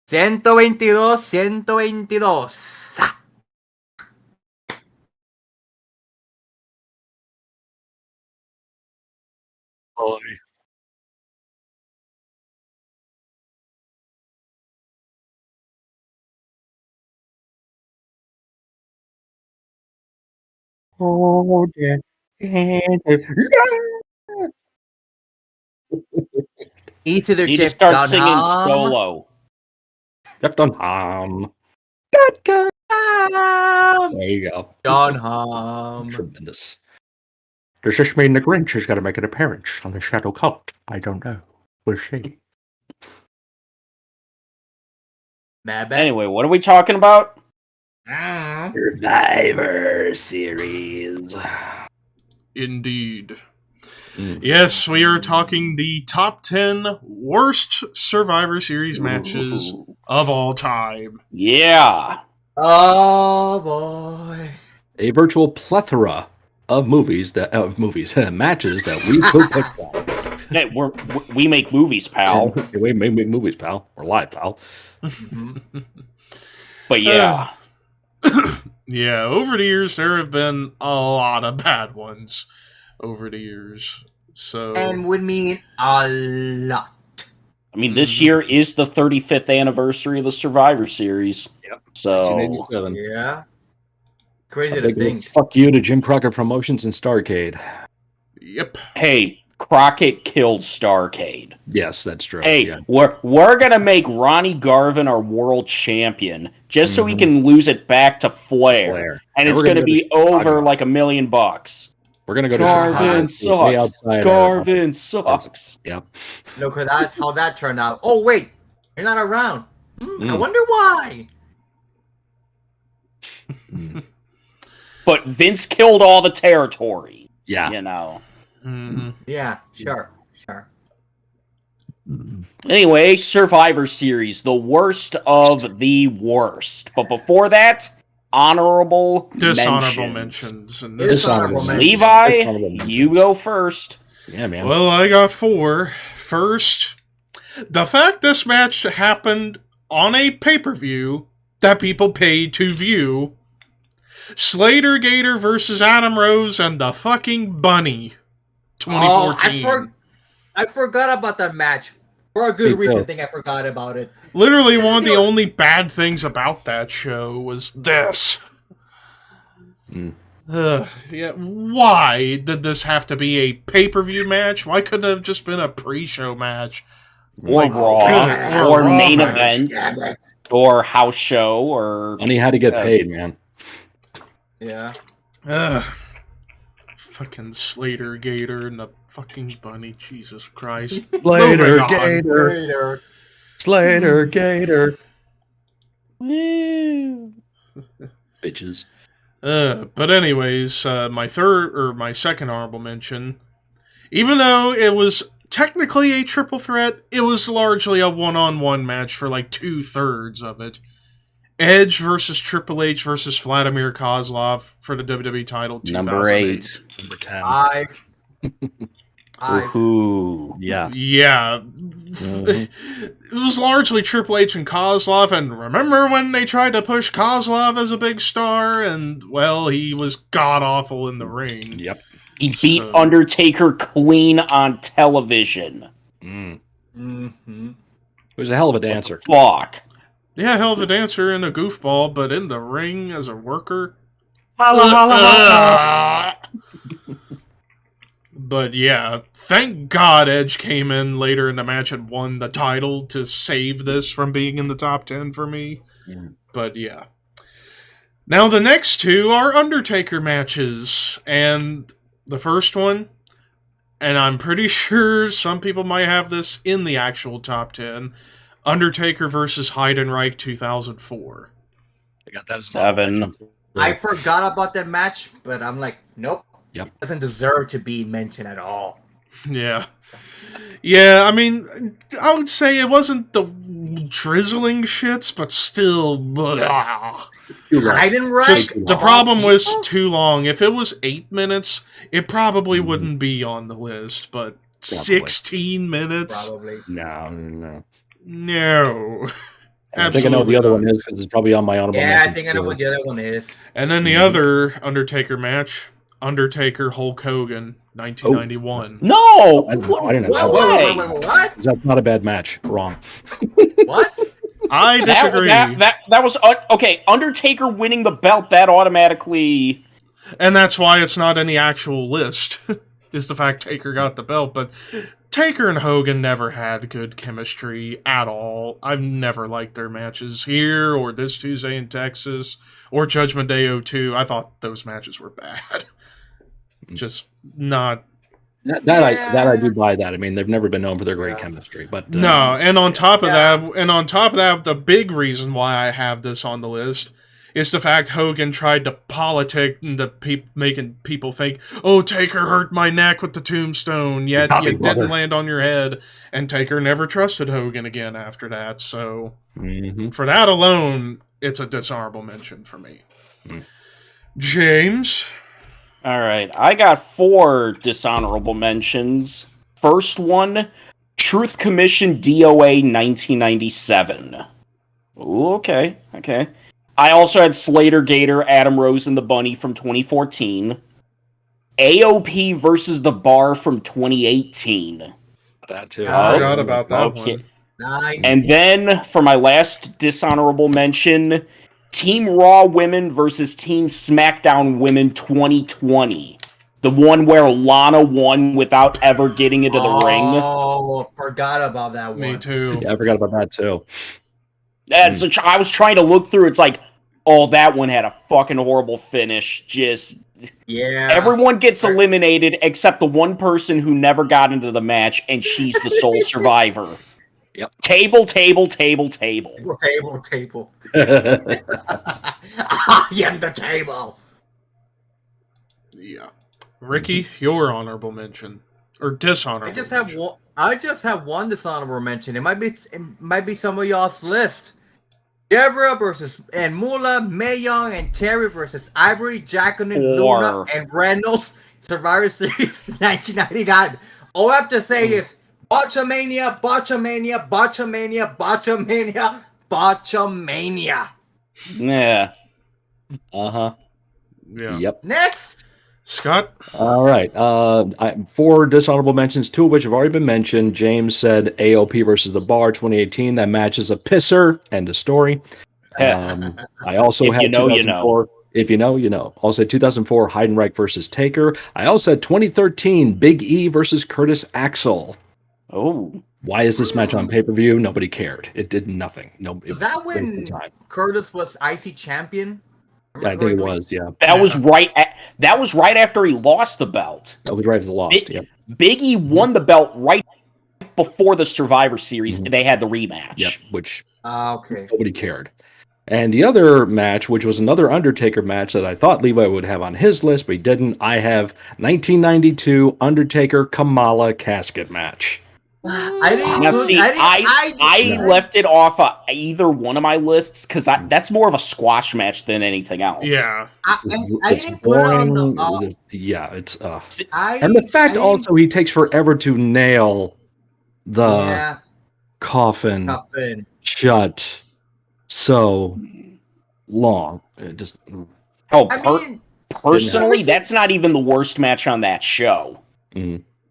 122, 122. Ay. Oh, yeah. Easy there, You need to Chip start singing Dunham. solo. Chip Dunham. There you go. Dunham. Tremendous. Does this mean the Grinch is going to make an appearance on the Shadow Kvlt? I don't know. We'll see. Anyway, what are we talking about? Survivor Series. Indeed. Yes, we are talking the top 10 worst Survivor Series matches of all time. Yeah. Oh boy. A virtual plethora of matches that we could pick from. Hey, we make movies, pal. We make movies, pal. We're live, pal. But yeah. Yeah, over the years, there have been a lot of bad ones over the years. So, And would mean a lot. I mean, this year is the 35th anniversary of the Survivor Series. Yep. So, 1987. Yeah. Crazy A to big think. fuck you to Jim Crockett Promotions and Starrcade. yep. hey, Crockett killed Starrcade. Yes, that's true. Hey, Yeah. we're gonna make Ronnie Garvin our world champion just so we can lose it back to Flair. And it's gonna be over like $1 million. We're gonna go to Garvin Chicago. sucks. Garvin sucks. Yep. Look at how that turned out. Oh wait, you're not around. I wonder why. But Vince killed all the territory. Yeah. You know. Yeah, sure. Anyway, Survivor Series, the worst of the worst. But before that, honorable Dishonorable mentions. mentions. And Dishonorable mentions. Levi, you go first. Yeah, man. Well, I got 4. First, the fact this match happened on a pay-per-view that people paid to view. Slater Gator versus Adam Rose and the fucking Bunny. 2014. Oh, I forgot about that match. For a good reason, I forgot about it. Literally one of the only bad things about that show was this. Yeah, why did this have to be a pay-per-view match? Why couldn't it have just been a pre-show match? Or Raw. Or Raw main match. event. Or house show. Or Money had to get paid, man. Yeah. Fucking Slater Gator and the fucking Bunny. Jesus Christ. Slater Moving on. Gator. Slater Gator. Bitches. But anyways, my second honorable mention, even though it was technically a triple threat, it was largely a one-on-one match for like 2/3 of it. Edge versus Triple H versus Vladimir Kozlov for the WWE title. Number 8. Number 10. Ooh. Yeah. Yeah. It was largely Triple H and Kozlov, and remember when they tried to push Kozlov as a big star, and, well, he was god-awful in the ring. Yep. He beat Undertaker clean on television. It was a hell of a dancer. Fuck. Yeah, hell of a dancer and a goofball, but in the ring as a worker? But yeah, thank God Edge came in later in the match and won the title to save this from being in the top 10 for me. But yeah. Now the next 2 are Undertaker matches, and the first one, and I'm pretty sure some people might have this in the actual top 10, Undertaker versus Heidenreich 2004. I got that as 7. I forgot about that match, but I'm like, nope. Yep. It doesn't deserve to be mentioned at all. Yeah. Yeah, I mean, I would say it wasn't the drizzling shits, but still. Blah. I didn't write. Just the problem was too long. If it was 8 minutes, it probably wouldn't be on the list. But 16 minutes? Probably. No. I think I know what the other one is because it's probably on my honorable mention. I think I know what the other one is. And then the other Undertaker match, Undertaker Hulk Hogan, 1991. No! I didn't know. Wait, what? That's not a bad match. Wrong. What? I disagree. That was okay. Undertaker winning the belt, that automatically, and that's why it's not in the actual list. Is the fact Taker got the belt, but Taker and Hogan never had good chemistry at all. I've never liked their matches here or this Tuesday in Texas or Judgment Day 02. I thought those matches were bad. Just not. That I do buy that. I mean, they've never been known for their great chemistry, but no. And on top of that, the big reason why I have this on the list is the fact Hogan tried to politic into making people think, "Oh, Taker hurt my neck with the tombstone, yet it didn't land on your head." And Taker never trusted Hogan again after that. So for that alone, it's a dishonorable mention for me. James. All right, I got 4 dishonorable mentions. First one, Truth Commission DOA 1997. Ooh, okay. I also had Slater Gator, Adam Rose, and the Bunny from 2014. AOP versus The Bar from 2018. That too. I forgot about that one. Nice. And then, for my last dishonorable mention, Team Raw Women versus Team SmackDown Women 2020. The one where Lana won without ever getting into the ring. Oh, forgot about that one. Me too. Yeah, I forgot about that too. I was trying to look through. It's like, oh, that one had a fucking horrible finish. Just everyone gets eliminated except the one person who never got into the match, and she's the sole survivor. Yep. Table. Table. I am the table. Yeah. Ricky, your honorable mention. Or dishonorable mention. I just have one dishonorable mention. It might be some of y'all's list. Deborah versus and Moolah, Mae Young and Terry versus Ivory, Jacqueline, Luna, and Reynolds. Survivor Series 1999. All I have to say is Botchamania. Yeah. Yeah. Yep. Next. Scott? All right. 4 dishonorable mentions, 2 of which have already been mentioned. James said AOP versus The Bar 2018. That match is a pisser. End of story. I also had 2004. If you know, you know. Also had 2004 Heidenreich versus Taker. I also had 2013 Big E versus Curtis Axel. Oh. Why is this match on pay-per-view? Nobody cared. It did nothing. Was that when Curtis was IC champion? Yeah, I think it was, yeah. That was right after he lost the belt. That was right after the loss, yeah. Big E won the belt right before the Survivor Series, and they had the rematch. Yep, which okay. Nobody cared. And the other match, which was another Undertaker match that I thought Levi would have on his list, but he didn't, I have 1992 Undertaker Kamala casket match. I left it off of either one of my lists because that's more of a squash match than anything else. Yeah, it's boring. It's and the fact also he takes forever to nail the coffin shut so long. Personally, that's not even the worst match on that show.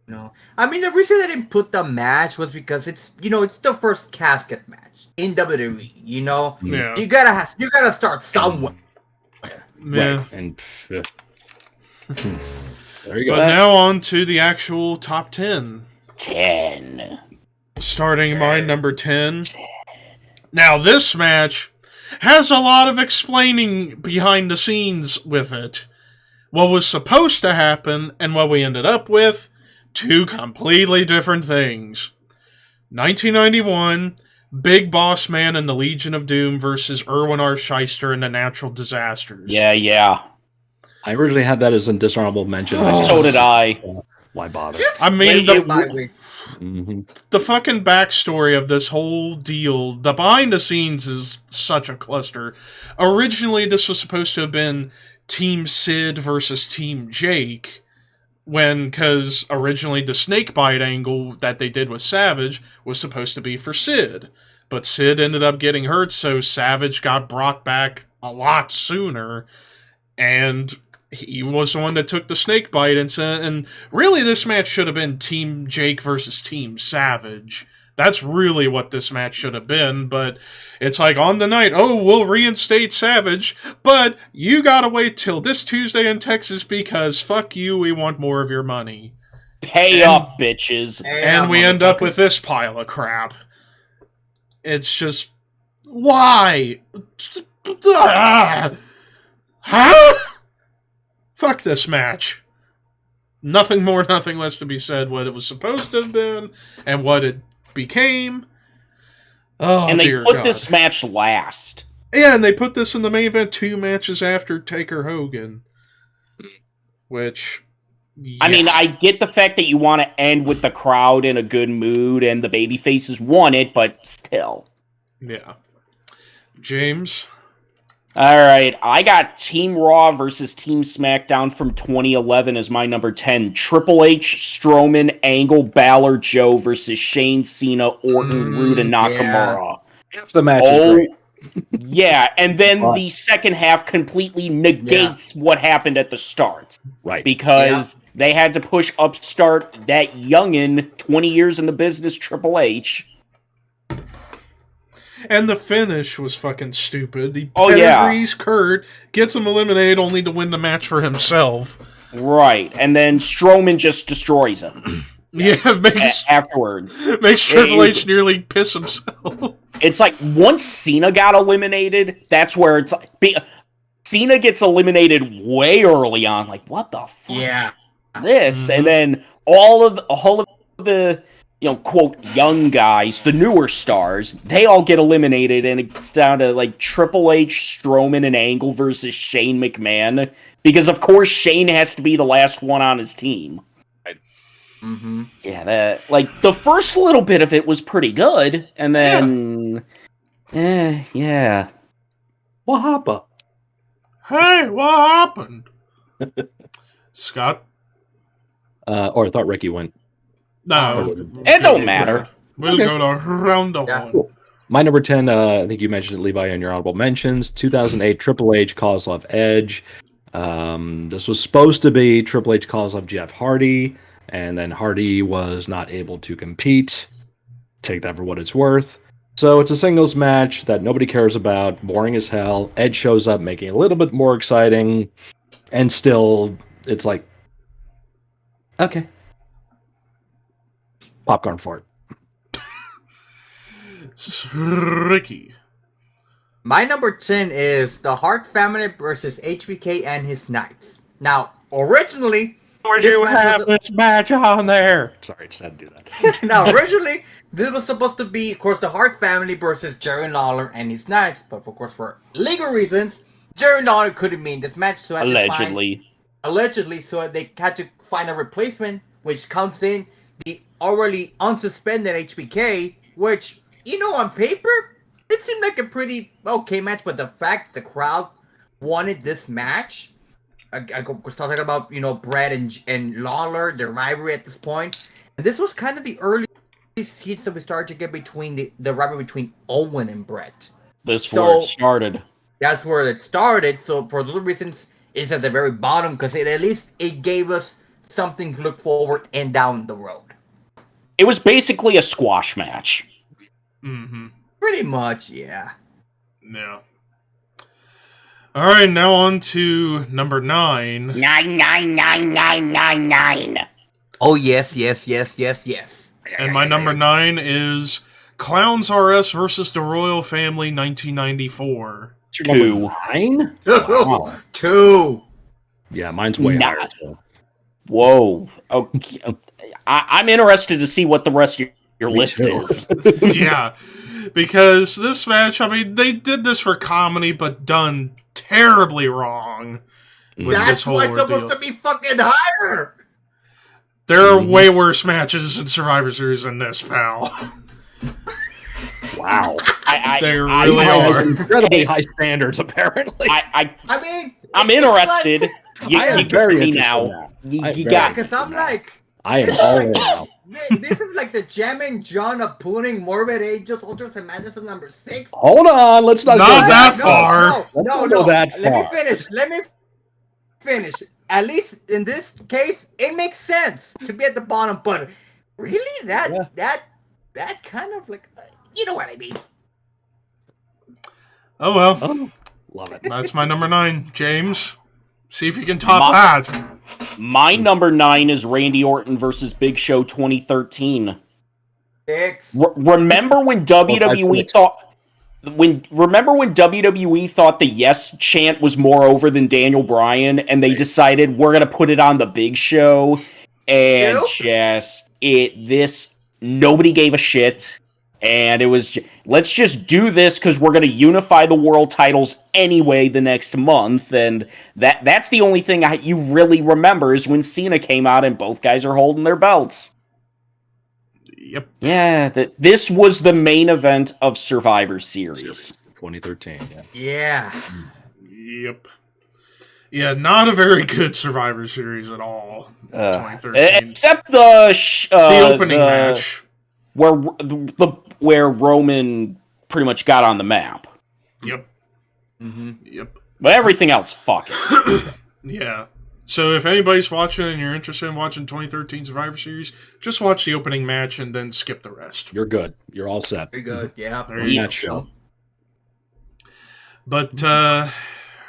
No, I mean the reason I didn't put the match was because it's the first casket match in WWE. You gotta start somewhere. Yeah. Right. And there you go. But now on to the actual top 10. 10. Starting by number 10. Now this match has a lot of explaining behind the scenes with it. What was supposed to happen and what we ended up with. 2 completely different things. 1991, Big Boss Man and the Legion of Doom versus Erwin R. Shyster and the Natural Disasters. Yeah. I originally had that as a dishonorable mention. So did I. Why bother? I mean, the fucking backstory of this whole deal, the behind the scenes is such a cluster. Originally, this was supposed to have been Team Sid versus Team Jake, because originally the snakebite angle that they did with Savage was supposed to be for Sid. But Sid ended up getting hurt, so Savage got brought back a lot sooner, and he was the one that took the snakebite incident, and really this match should have been Team Jake versus Team Savage. That's really what this match should have been, but it's like on the night, oh, we'll reinstate Savage, but you gotta wait till this Tuesday in Texas because fuck you, we want more of your money. Pay up, bitches. And we end up with this pile of crap. It's just... Why? Huh? Fuck this match. Nothing more, nothing less to be said what it was supposed to have been, and what it became. Oh, and they dear put God. this match last. Yeah, and they put this in the main event 2 matches after Taker Hogan. Which... Yeah. I mean, I get the fact that you want to end with the crowd in a good mood and the babyfaces won it, but still. Yeah. James? Alright, I got Team Raw versus Team SmackDown from 2011 as my number 10. Triple H, Strowman, Angle, Balor, Joe versus Shane, Cena, Orton, Roode, and Nakamura. Yeah. Half the match is great. Yeah, and then the second half completely negates what happened at the start. Right. Because they had to push upstart that youngin', 20 years in the business, Triple H. And the finish was fucking stupid. The pedigrees Kurt, gets him eliminated only to win the match for himself. Right, and then Strowman just destroys him. Afterwards. Makes Triple H nearly piss himself. It's like, once Cena got eliminated, that's where it's like... Cena gets eliminated way early on. Like, what the fuck is this? And then all of the quote, young guys, the newer stars, they all get eliminated, and it's down to, like, Triple H, Strowman, and Angle versus Shane McMahon. Because, of course, Shane has to be the last one on his team. Mm-hmm. Yeah, the first little bit of it was pretty good, and then... What happened? Hey, what happened? Scott? Or I thought Ricky went. No. It don't matter. We'll go to round one. Cool. My number 10, I think you mentioned it, Levi, in your honorable mentions. 2008 Triple H Kozlov Edge. This was supposed to be Triple H Kozlov Jeff Hardy, and then Hardy was not able to compete. Take that for what it's worth. So it's a singles match that nobody cares about, boring as hell. Edge shows up, making it a little bit more exciting, and still, it's like, okay. Popcorn fart. Ricky. My number 10 is the Hart family versus HBK and his Knights. Now, originally... Would you have this match on there? Sorry, just had to do that. Now, originally, this was supposed to be, of course, the Hart family versus Jerry Lawler and his Knights. But, of course, for legal reasons, Jerry Lawler couldn't be in this match. So allegedly, so they had to find a replacement, which comes in the already unsuspended HBK, which, on paper, it seemed like a pretty okay match. But the fact the crowd wanted this match... I was talking about, Brett and Lawler, their rivalry at this point. And this was kind of the early seeds that we started to get between the rivalry between Owen and Brett. Where it started. That's where it started. So for those reasons, it's at the very bottom because at least it gave us something to look forward and down the road. It was basically a squash match. Mm-hmm. Pretty much, yeah. Yeah. All right, now on to number 9. 9. Oh, yes. And my number 9 is Clowns RS versus the Royal Family 1994. 2. 9? Wow. 2. Yeah, mine's way higher. So. Whoa. Okay. I'm interested to see what the rest of your list is. Yeah, because this match, I mean, they did this for comedy, but done terribly wrong. That's why it's supposed to be fucking higher. There are way worse matches in Survivor Series than this, pal. Wow. They really has are. incredibly high standards, apparently. I mean, I'm it's interested. Like, you I am get very me interested now. now. You got because I'm like, I am this is all like in now. This is like the jamming John of putting Morbid Angels, Ultras, and Madness at number 6. Hold on, let's not, Not go that that far. Let's not go that far. Let me finish. At least in this case, it makes sense to be at the bottom. But really, that kind of like, you know what I mean? Oh well. Oh, love it. That's my number 9, James. See if you can top that. My number 9 is Randy Orton versus Big Show 2013. 6. Remember when WWE thought the yes chant was more over than Daniel Bryan, and they decided we're gonna put it on the Big Show, and nobody gave a shit, and it was let's just do this because we're gonna unify the world titles anyway the next month, and that's the only thing you really remember is when Cena came out and both guys are holding their belts. Yep. Yeah, this was the main event of Survivor Series. 2013, Yeah. Yep. Yeah, not a very good Survivor Series at all. 2013. Except the opening match. Where Roman pretty much got on the map. Yep. Mm-hmm. Yep. But everything else, fuck it. Yeah. So if anybody's watching and you're interested in watching 2013 Survivor Series, just watch the opening match and then skip the rest. You're good. You're all set. Very good. Yeah. There you That go. show. But, all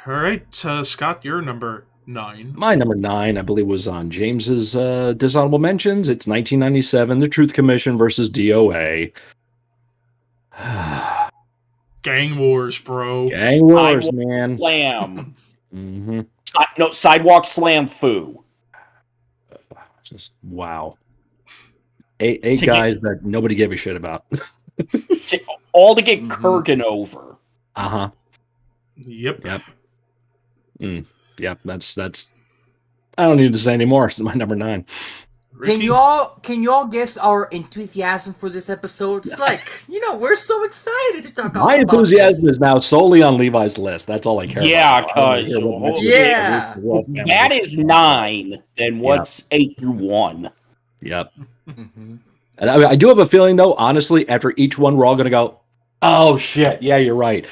right, Scott, you're number 9. My number 9, I believe, was on James's dishonorable mentions. It's 1997, the Truth Commission versus DOA. Gang Wars, bro. Gang Wars, man. Slam. Mm-hmm. No, Sidewalk Slam Foo. Just wow. Eight guys that nobody gave a shit about. All to get Kurgan over. Uh-huh. Yep. Yep, that's I don't need to say anymore. It's my number 9. Ricky? Can you all guess our enthusiasm for this episode? It's like, we're so excited to talk about My enthusiasm is now solely on Levi's list. That's all I care Yeah, about. because Yeah. that is 9. Then what's 8 through 1? Yep. And I do have a feeling, though, honestly, after each one, we're all going to go, oh, shit. Yeah, you're right.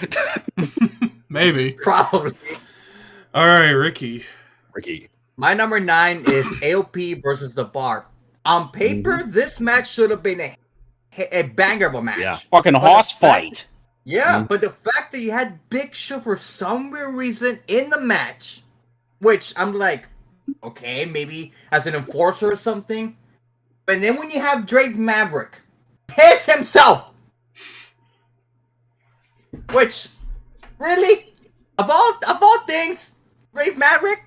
Maybe. Probably. All right, Ricky. My number 9 is AOP versus The Bar. On paper, this match should have been a banger of a match. Yeah. Fucking hoss fight. Yeah, but the fact that you had Big Show for some weird reason in the match, which I'm like, okay, maybe as an enforcer or something. But then when you have Drake Maverick piss himself, which really, of all things, Drake Maverick,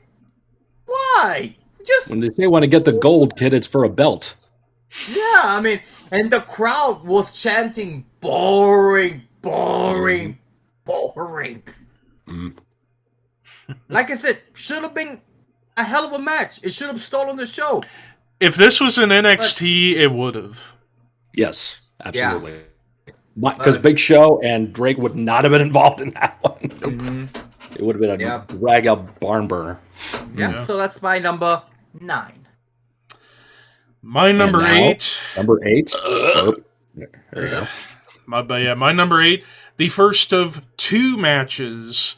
why? Just When they say want to get the gold, kid, it's for a belt. yeah, I mean, and the crowd was chanting boring. Like I said, should have been a hell of a match. It should have stolen the show. If this was an NXT, it would have. Yes, absolutely. Because Big Show and Drake would not have been involved in that one. Mm-hmm. It would have been a drag-out barn burner. Yeah, so that's my number 9. My number 8. Number 8. There you go. My number 8. The first of 2 matches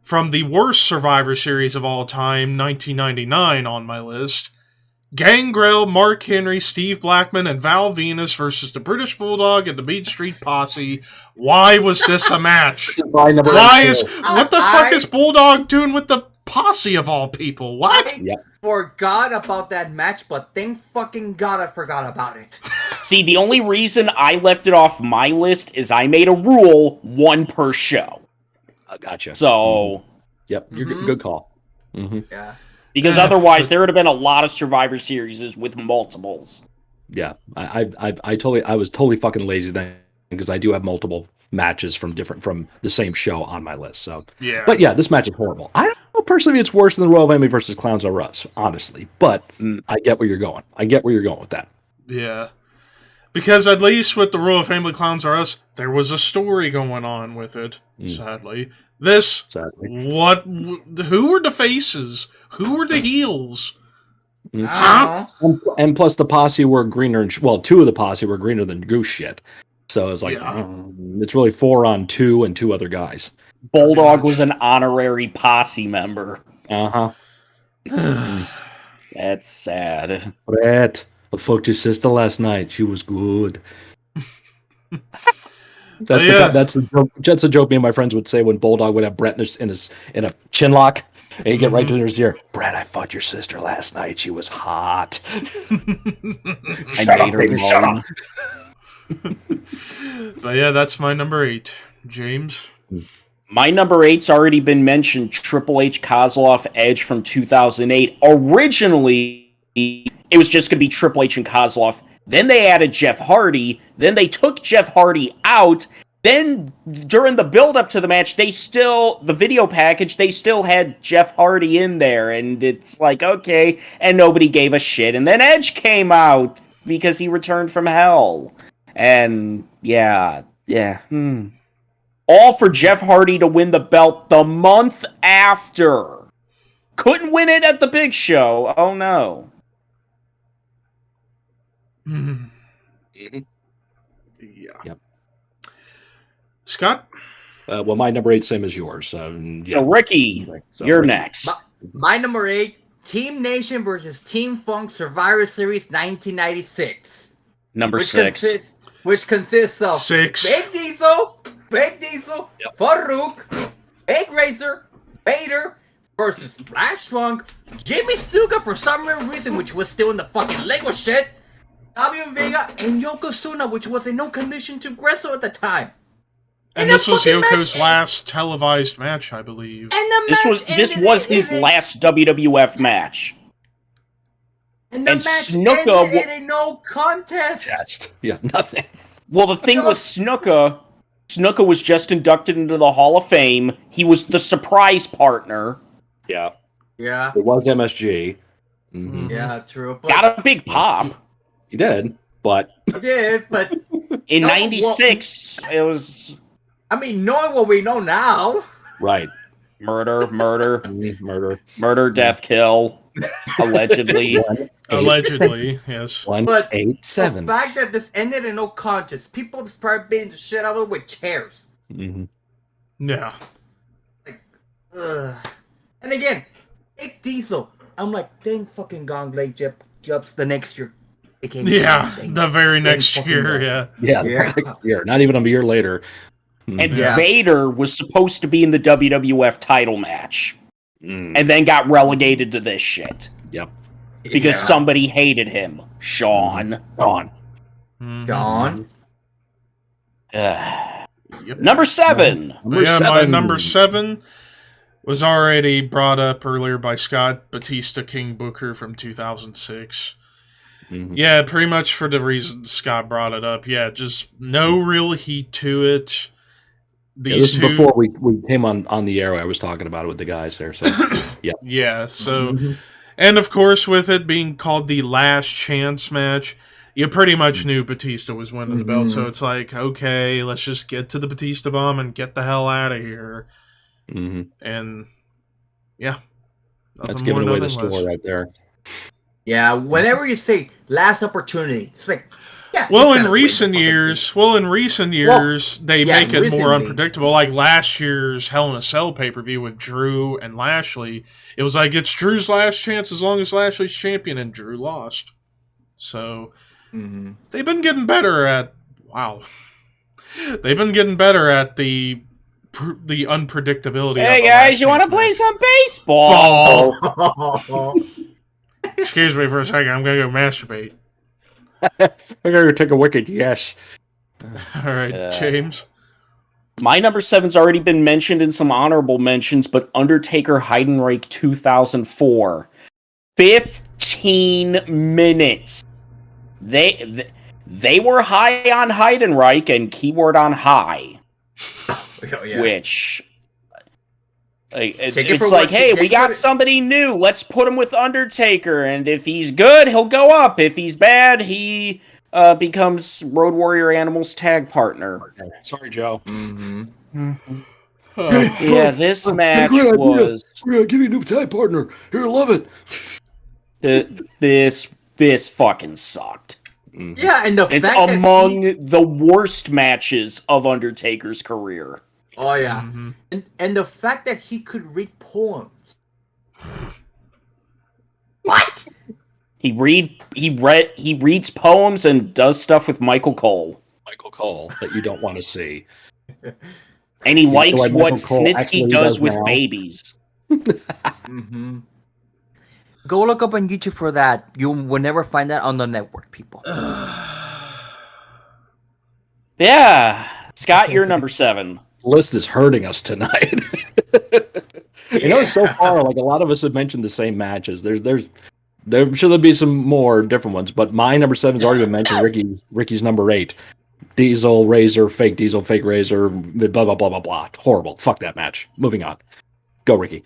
from the worst Survivor Series of all time, 1999, on my list. Gangrel, Mark Henry, Steve Blackman, and Val Venus versus the British Bulldog and the Beat Street Posse. Why was this a match? What the fuck is Bulldog doing with the Posse of all people? What? I forgot about that match, but thank fucking God I forgot about it. See, the only reason I left it off my list is I made a rule 1 per show. Gotcha. So, yep, you're good call. Mm-hmm. Yeah. Because otherwise, there would have been a lot of Survivor Series with multiples. Yeah, I was totally fucking lazy then because I do have multiple matches from the same show on my list. So Yeah. but yeah, this match is horrible. I don't know personally if it's worse than the Royal Family versus Clowns R Us, honestly. But I get where you're going. I get where you're going with that. Yeah. Because at least with the Royal Family Clowns R Us, there was a story going on with it, sadly. This, who were the faces? Who were the heels? And plus the posse were greener, two of the posse were greener than goose shit. So it's like, it's really 4 on 2 and 2 other guys. Bulldog was an honorary posse member. That's sad. Brett, I fucked your sister last night. She was good. That's a joke me and my friends would say when Bulldog would have Brett in a chin lock, and he'd get right to his ear. Brett, I fucked your sister last night. She was hot. Shut up. But yeah, that's my number 8. James? My number 8's already been mentioned. Triple H, Kozlov, Edge from 2008. Originally, it was just going to be Triple H and Kozlov. Then they added Jeff Hardy. Then they took Jeff Hardy out. Then during the build-up to the match, the video package, they still had Jeff Hardy in there. And it's like, okay. And nobody gave a shit. And then Edge came out because he returned from hell. And yeah. All for Jeff Hardy to win the belt the month after. Couldn't win it at the big show. Oh no. Yeah. Yep. Scott? Well, my number 8, same as yours. So Ricky, you're next. My number 8, Team Nation versus Team Funk Survivor Series 1996. Number 6. Which consists of 6. Big Diesel, Farouk, Big Razor, Vader versus Flash Funk, Jimmy Snuka for some weird reason, which was still in the fucking Lego shit, W Vega, and Yokozuna, which was in no condition to wrestle at the time. And this was Yoko's last televised match, I believe. And this was his last WWF match. And the match Snuka ended in a no contest. Yeah, nothing. Well, the thing with Snuka was just inducted into the Hall of Fame. He was the surprise partner. Yeah. Yeah. It was MSG. Mm-hmm. Yeah, true. But got a big pop. He did, but... He did, but... In 96, it was... I mean, knowing what we know now... Right. Murder, death, kill. Allegedly. Allegedly, yes. 187. The fact that this ended in no contest, people started beating the shit out of it with chairs. Yeah. Like, ugh. And again, Big Diesel. I'm like, dang fucking Gong Blade jumps the next year. The very next year, Yeah, year. Not even a year later. And Vader was supposed to be in the WWF title match. And then got relegated to this shit. Yep. Because somebody hated him. Sean. Number 7. My number 7 was already brought up earlier by Scott. Batista King Booker from 2006. Yeah, pretty much for the reasons Scott brought it up. Yeah, just no real heat to it. This is before we came on the air. I was talking about it with the guys there. So, yeah. Yeah, so... And, of course, with it being called the Last Chance match, you pretty much knew Batista was winning the belt. So it's like, okay, let's just get to the Batista bomb and get the hell out of here. And, yeah. That's giving away the store right there. Yeah, whenever you say last opportunity, it's like... Yeah, in recent years, they make it more unpredictable. Like last year's Hell in a Cell pay-per-view with Drew and Lashley, it was like it's Drew's last chance as long as Lashley's champion, and Drew lost. So they've been getting better at the unpredictability. Hey guys, you want to play some baseball? Excuse me for a second. I'm gonna go masturbate. I gotta take a wicket, yes. All right, James. My number 7's already been mentioned in some honorable mentions, but Undertaker Heidenreich 2004. 15 minutes. They were high on Heidenreich and keyword on high. Oh, yeah. Which... Take it it's for like, what hey, they we got could- somebody new. Let's put him with Undertaker. And if he's good, he'll go up. If he's bad, he becomes Road Warrior Animal's tag partner. Sorry, Joe. Mm-hmm. Yeah, this match was... We're gonna give you a new tag partner. Here, love it. This fucking sucked. Yeah, and the It's fact that among the worst matches of Undertaker's career. Oh yeah, Mhm. and the fact that he could read poems. What? He reads poems and does stuff with Michael Cole. Michael Cole that you don't want to see. And he likes like what Michael Cole Snitsky actually does does with now. babies. Mm-hmm. Go look up on YouTube for that. You will never find that on the network, people. Yeah. Scott, you're number 7. The list is hurting us tonight. You know, so far, like a lot of us have mentioned the same matches. There should be some more different ones, but my number 7's already been mentioned. Ricky's number 8. Diesel, Razor, fake Diesel, fake Razor, blah, blah, blah, blah, blah. Horrible. Fuck that match. Moving on. Go, Ricky.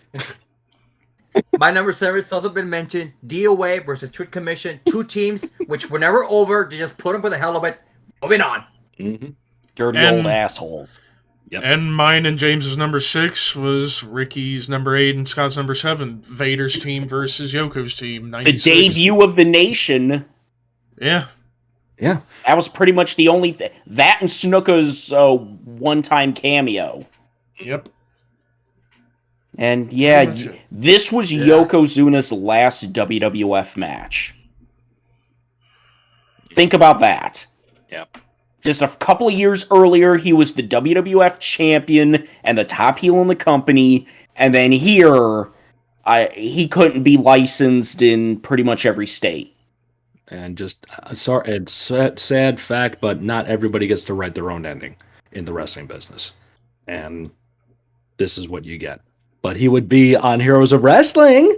My number 7's also been mentioned. DOA versus Truth Commission. 2 teams, which were never over. They just put them for the hell of it. Moving on. Mm-hmm. Dirty And- old assholes. Yep. And mine and James's number 6 was Ricky's number 8 and Scott's number 7. Vader's team versus Yoko's team. The 96. debut of the nation. Yeah. Yeah. That was pretty much the only thing. That and Snuka's one-time cameo. Yep. And yeah, Pretty much it. this was Yokozuna's last WWF match. Think about that. Yep. Just a couple of years earlier, he was the WWF champion and the top heel in the company. And then here, he couldn't be licensed in pretty much every state. And just sorry, it's a sad fact, but not everybody gets to write their own ending in the wrestling business. And this is what you get. But he would be on Heroes of Wrestling.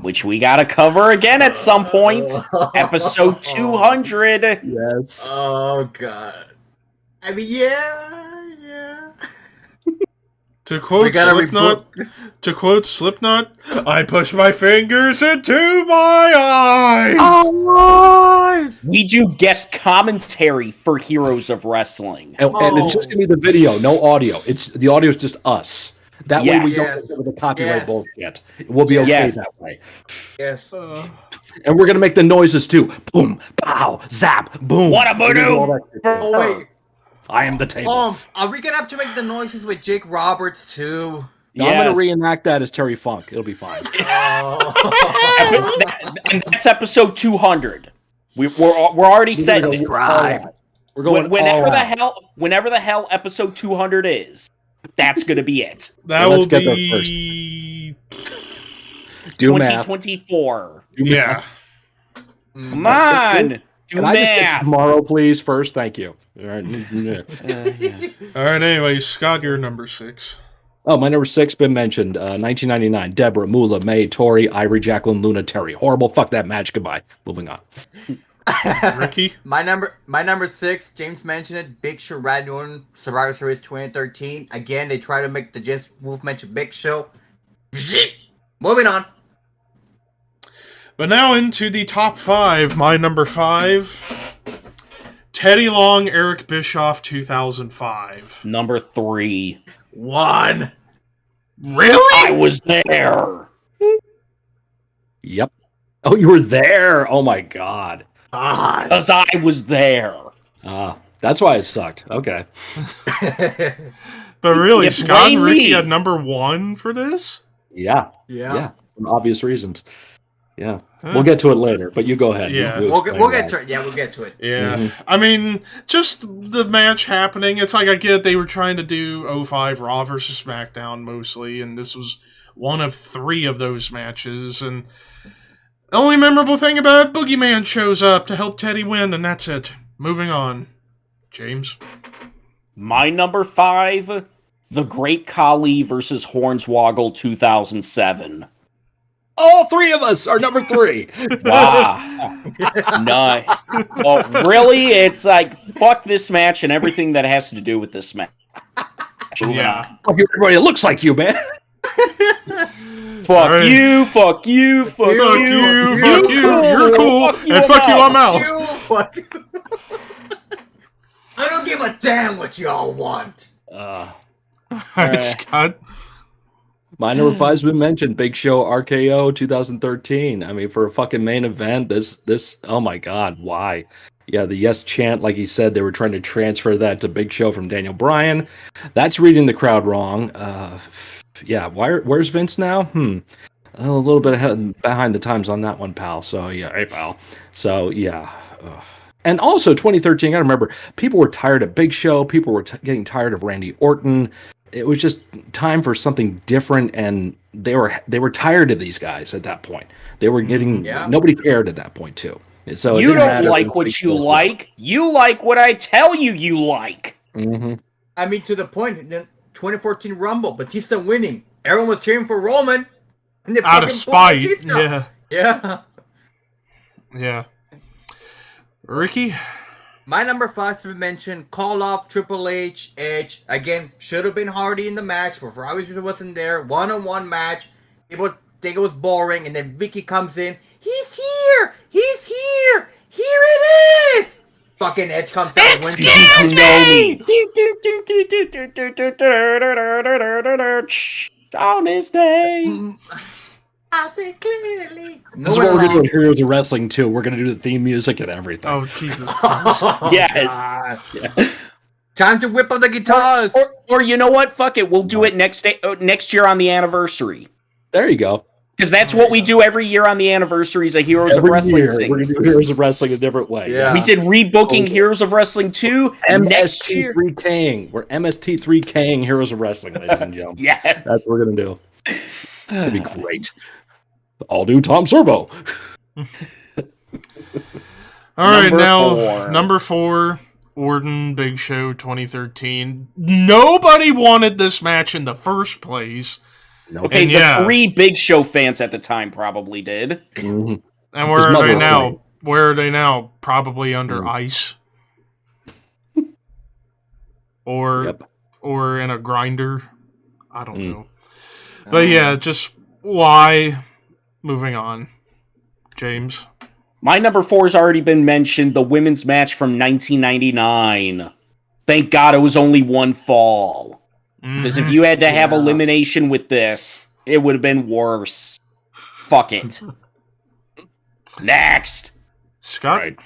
Which we gotta cover again at some point. Episode 200. Yes. Oh god. I mean, yeah. To quote Slipknot, I push my fingers into my eyes. Oh, We do guest commentary for Heroes of Wrestling. And it's just gonna be the video, no audio. The audio is just us. That way we Yes. don't get with the copyright bullshit. We'll be okay Yes. that way. Yes. And we're gonna make the noises too. Boom, pow, zap, boom. What a We're gonna do all maneuver! that shit. Oh wait. I am the table. Are we gonna have to make the noises with Jake Roberts too? Now I'm gonna Yes. reenact that as Terry Funk. It'll be fine. Oh. And that's episode 200. We're already set. We're going We're going Whenever all the out. hell episode 200 is, that's gonna be it. That Let's will get there be. Do math. 2024. Yeah. Come on, do Can I just get math. tomorrow, please? First, thank you. All right. All right. Anyway, Scott, you're number 6. Oh, my number 6 been mentioned. 1999. Deborah, Moolah, May, Tori, Ivory, Jacqueline, Luna, Terry. Horrible. Fuck that match. Goodbye. Moving on. Ricky. My number 6, James mentioned it. Big Show, Randy Orton, Survivor Series 2013. Again, they try to make the Just movement to Big Show. Moving on. But now into the top 5. My number 5. Teddy Long, Eric Bischoff, 2005. Number 3. 1. Really? I was there. Yep. Oh, you were there. Oh my God. God. Because I was there. That's why it sucked. Okay. But really, You Scott and blame Ricky me. had number 1 for this? Yeah. Yeah. Yeah. For obvious reasons. Yeah. Huh. We'll get to it later, but you go ahead. Yeah. You We'll explain get that. to it. Yeah, we'll get to it. Yeah. Mhm. I mean, just the match happening. It's like I get they were trying to do 05 Raw versus SmackDown mostly, and this was one of 3 of those matches. And the only memorable thing about it, Boogeyman shows up to help Teddy win, and that's it. Moving on. James? My number 5, The Great Khali versus Hornswoggle 2007. All three of us are number 3. Wow. No. Well, really, it's like, fuck this match and everything that has to do with this match. Yeah. Fuck everybody that looks like you, man. Fuck right. you, fuck you, fuck you, Fuck you, fuck you, cool. you're cool, Fuck you, and fuck you, I'm out. out. You fuck you. I don't give a damn what y'all want. All right, Scott. My number 5's been mentioned. Big Show RKO 2013. I mean, for a fucking main event, this. Oh my God, why? Yeah, the yes chant, like he said, they were trying to transfer that to Big Show from Daniel Bryan. That's reading the crowd wrong. Yeah, where's Vince now? A little bit behind the times on that one, pal. So yeah, hey pal. So yeah. And also 2013, I gotta remember, people were tired of Big Show. People were getting tired of Randy Orton. It was just time for something different, and they were tired of these guys at that point. They were getting nobody cared at that point too. So You don't like what you like. You like what I tell you like. Mm-hmm. I mean, to the point, in the 2014 Rumble, Batista winning. Everyone was cheering for Roman. And they Out of fucking spite. booed Batista. Yeah. Yeah. Ricky? My number 5's been mentioned. Call up Triple H, Edge. Again, should have been Hardy in the match, but for obvious reason wasn't there. One-on-one match. People think it was boring, and then Vicky comes in. He's here! He's here! Here it is! Fucking Edge comes out. Excuse me! On his name. I say clearly. This is what we're gonna do in Heroes of Wrestling too. We're gonna do the theme music and everything. Oh, Jesus. Yes. Time to whip up the guitars. Or you know what? Fuck it. We'll do it next year on the anniversary. There you go. Because that's what we do every year on the anniversaries of Heroes of Wrestling. We're gonna do Heroes of Wrestling a different way. Yeah. We did rebooking Heroes of Wrestling 2 next year. MST3King. We're MST3King Heroes of Wrestling, ladies and gentlemen. Yes. That's what we're gonna do. That'd be great. I'll do Tom Servo. All right, number 4, Orton Big Show 2013. Nobody wanted this match in the first place. Okay, and the 3 Big Show fans at the time probably did. Mm-hmm. And where are they now? Where are they now? Probably under ice. Or in a grinder. I don't know. But yeah, just why? Moving on. James. My number 4 has already been mentioned, the women's match from 1999. Thank God it was only one fall. Because if you had to have elimination with this, it would have been worse. Fuck it. Next. Scott? Right.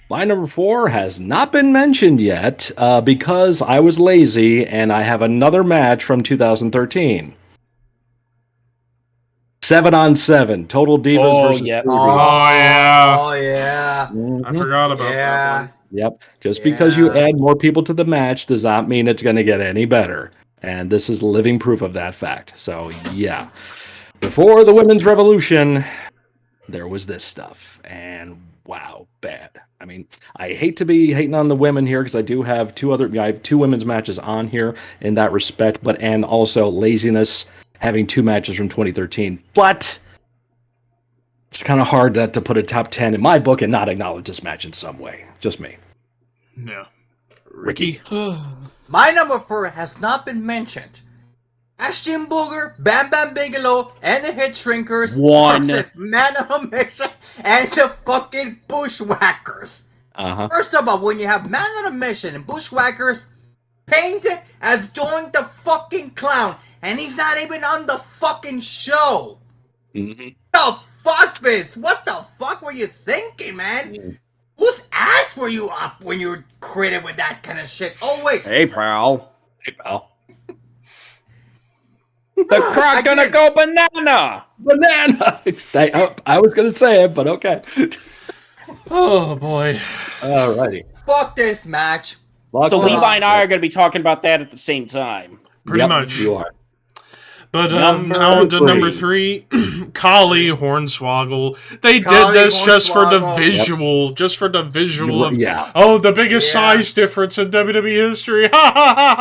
My number 4 has not been mentioned yet because I was lazy and I have another match from 2013. 7-on-7, Total Divas versus yeah. Oh, yeah. Mhm. I forgot about that one. Yep. Just because you add more people to the match does not mean it's going to get any better. And this is living proof of that fact. So, yeah. Before the Women's Revolution, there was this stuff. And wow, bad. I mean, I hate to be hating on the women here because I do have I have 2 women's matches on here in that respect, and also laziness having 2 matches from 2013. But it's kind of hard to put a top 10 in my book and not acknowledge this match in some way. Just me. Yeah. Ricky? My number 4 has not been mentioned. Ashton Booger, Bam Bam Bigelow, and the Head Shrinkers versus Man of a Mission and the fucking Bushwhackers. First of all, when you have Man on a Mission and Bushwhackers painted as doing the fucking clown, and he's not even on the fucking show. The fuck, Vince? What the fuck were you thinking, man? Whose ass were you up when you were created with that kind of shit? Oh, wait. Hey, pal. The crowd gonna go banana! Banana! I was gonna say it, but okay. Oh, boy. Alrighty. Fuck this match. So Levi and I are gonna be talking about that at the same time. Pretty much. You are. But now on to number 3, Kali Hornswoggle. They did this just for the visual, just for the visual of the biggest size difference in WWE history. Ha ha ha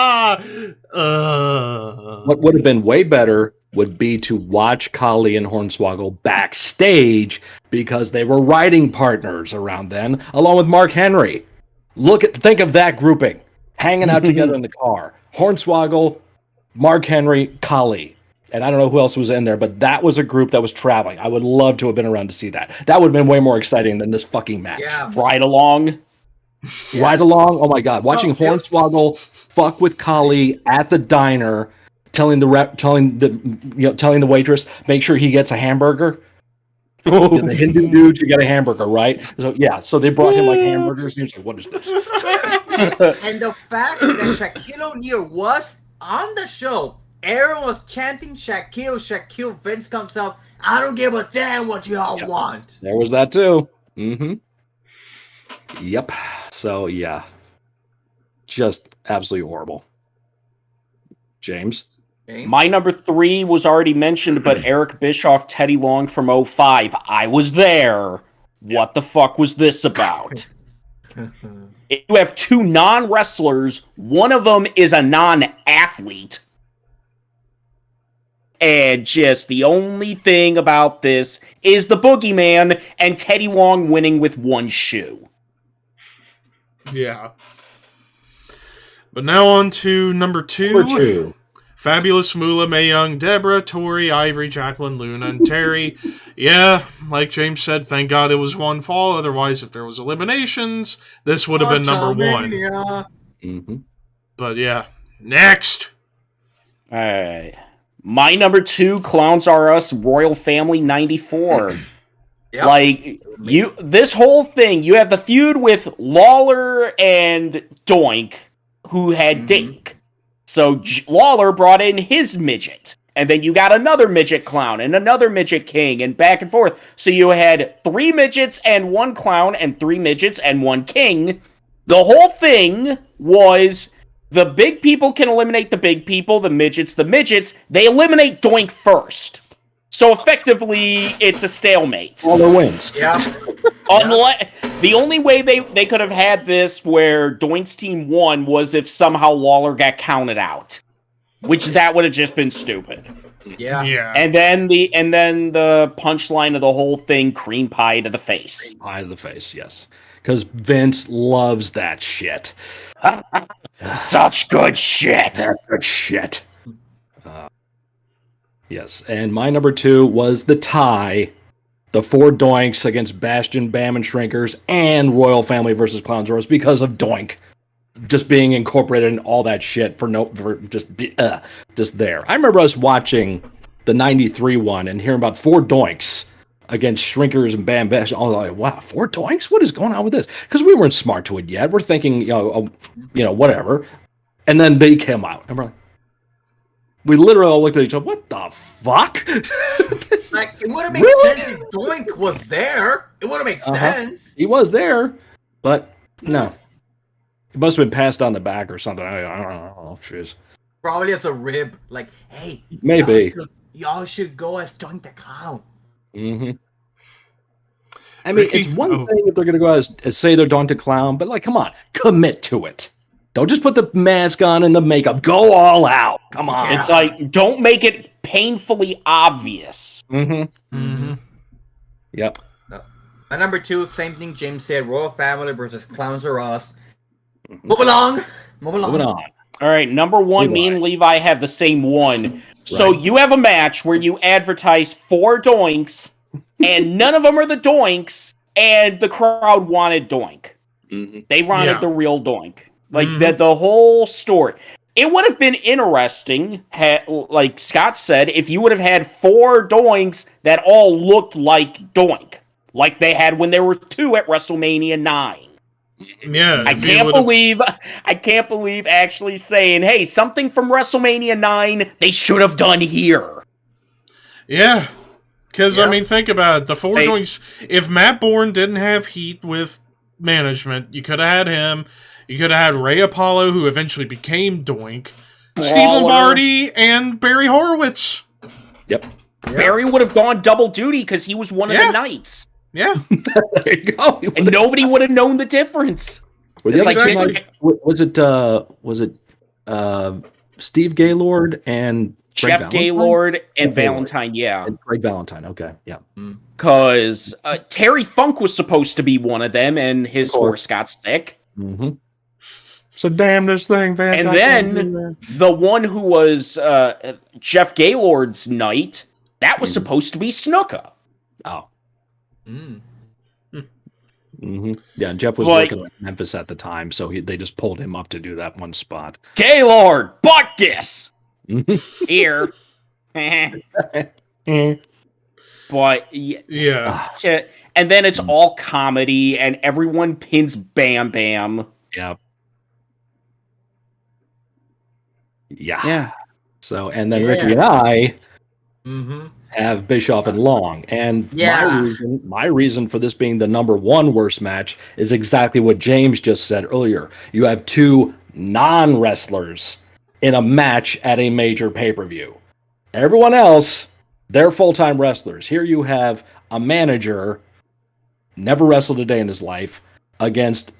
ha. What would have been way better would be to watch Kali and Hornswoggle backstage because they were writing partners around then, along with Mark Henry. Think of that grouping, hanging out together in the car. Hornswoggle, Mark Henry, Kali. And I don't know who else was in there, but that was a group that was traveling. I would love to have been around to see that. That would have been way more exciting than this fucking match. Yeah. Ride along. Yeah. Ride along. Oh my God. Watching Hornswoggle fuck with Kali at the diner, telling the waitress, make sure he gets a hamburger. The Hindu dude should get a hamburger, right? So they brought him like hamburgers. And he was like, what is this? And the fact that Shaquille O'Neal was on the show, everyone was chanting Shaquille. Vince comes out, I don't give a damn what y'all want. There was that too. Mm-hmm. Yep. So yeah, just absolutely horrible. James? My number 3 was already mentioned, but Eric Bischoff, Teddy Long from 05. I was there. What the fuck was this about? You have 2 non-wrestlers. One of them is a non-athlete. And just the only thing about this is the Boogeyman and Teddy Long winning with 1 shoe. Yeah. But now on to number 2. Number 2. Fabulous Moolah, Mae Young, Deborah, Tori, Ivory, Jacqueline, Luna, and Terry. Yeah, like James said, thank God it was one fall. Otherwise, if there was eliminations, this would have been number 1. Mm-hmm. But yeah, next. All right. My number 2, Clowns R Us, Royal Family 94. Yep. Like, this whole thing, you have the feud with Lawler and Doink, who had Dink. So Lawler brought in his midget. And then you got another midget clown and another midget king and back and forth. So you had 3 midgets and 1 clown and 3 midgets and 1 king. The whole thing was the big people can eliminate the big people, the midgets. They eliminate Doink first. So effectively, it's a stalemate. Lawler wins. Yeah. The only way they could have had this where Doink's team won was if somehow Lawler got counted out, which that would have just been stupid. Yeah. And then the punchline of the whole thing: cream pie to the face. Pie to the face, yes, because Vince loves that shit. Such good shit. That's good shit. Yes, and my number 2 was the tie. The 4 Doinks against Bastion, Bam, and Shrinkers, and Royal Family versus Clowns R Us because of Doink just being incorporated in all that shit just there. I remember us watching the 93 one and hearing about 4 Doinks against Shrinkers and Bam Bastion. I was like, wow, 4 Doinks? What is going on with this? Because we weren't smart to it yet. We're thinking, whatever. And then they came out, and we're like, we literally all looked at each other. What the fuck? Like, it would have made sense if Doink was there. It would have made sense. He was there, but no. It must have been passed on the back or something. I don't know. Jeez. Probably as a rib. Like, hey, maybe y'all should go as Doink the Clown. Mm-hmm. I mean, it's one thing if they're going to go as say they're Doink the Clown, but like, come on, commit to it. Don't just put the mask on and the makeup. Go all out. Come on. It's like, don't make it painfully obvious. Mm-hmm. Mm-hmm. Yep. My number 2, same thing James said. Royal Family versus Clowns R Us. Move along. Moving on. All right, number 1, me and Levi have the same one. So you have a match where you advertise 4 Doinks, and none of them are the Doinks, and the crowd wanted Doink. Mm-hmm. They wanted the real Doink. Like, the whole story. It would have been interesting, like Scott said, if you would have had 4 Doinks that all looked like Doink. Like they had when there were 2 at WrestleMania 9. Yeah. I can't believe actually saying, hey, something from WrestleMania 9 they should have done here. Yeah. Because, I mean, think about it. The 4 Doinks, if Matt Bourne didn't have heat with management, you could have had him. You could have had Ray Apollo, who eventually became Doink, Steve Lombardi, and Barry Horowitz. Yep. Barry would have gone double duty because he was one of the knights. Yeah. There you go. And nobody would have known the difference. Was it Steve Gaylord and Jeff Gaylord and Valentine, yeah. And Greg Valentine, okay, yeah. Because Terry Funk was supposed to be one of them, and his horse got sick. Mm-hmm. So damn this thing, Vance. And then the one who was Jeff Gaylord's knight, that was supposed to be Snuka. Oh. Mm. Mm-hmm. Yeah, Jeff was working at Memphis at the time, so they just pulled him up to do that one spot. Gaylord, Butkus! Here. But yeah. And then it's all comedy, and everyone pins Bam Bam. Yeah. Yeah. So, and then Ricky and I Mm-hmm. have Bischoff and Long. And Yeah. my reason for this being the number one worst match is exactly what James just said earlier. You have two non-wrestlers in a match at a major pay-per-view. Everyone else, they're full-time wrestlers. Here you have a manager, never wrestled a day in his life, against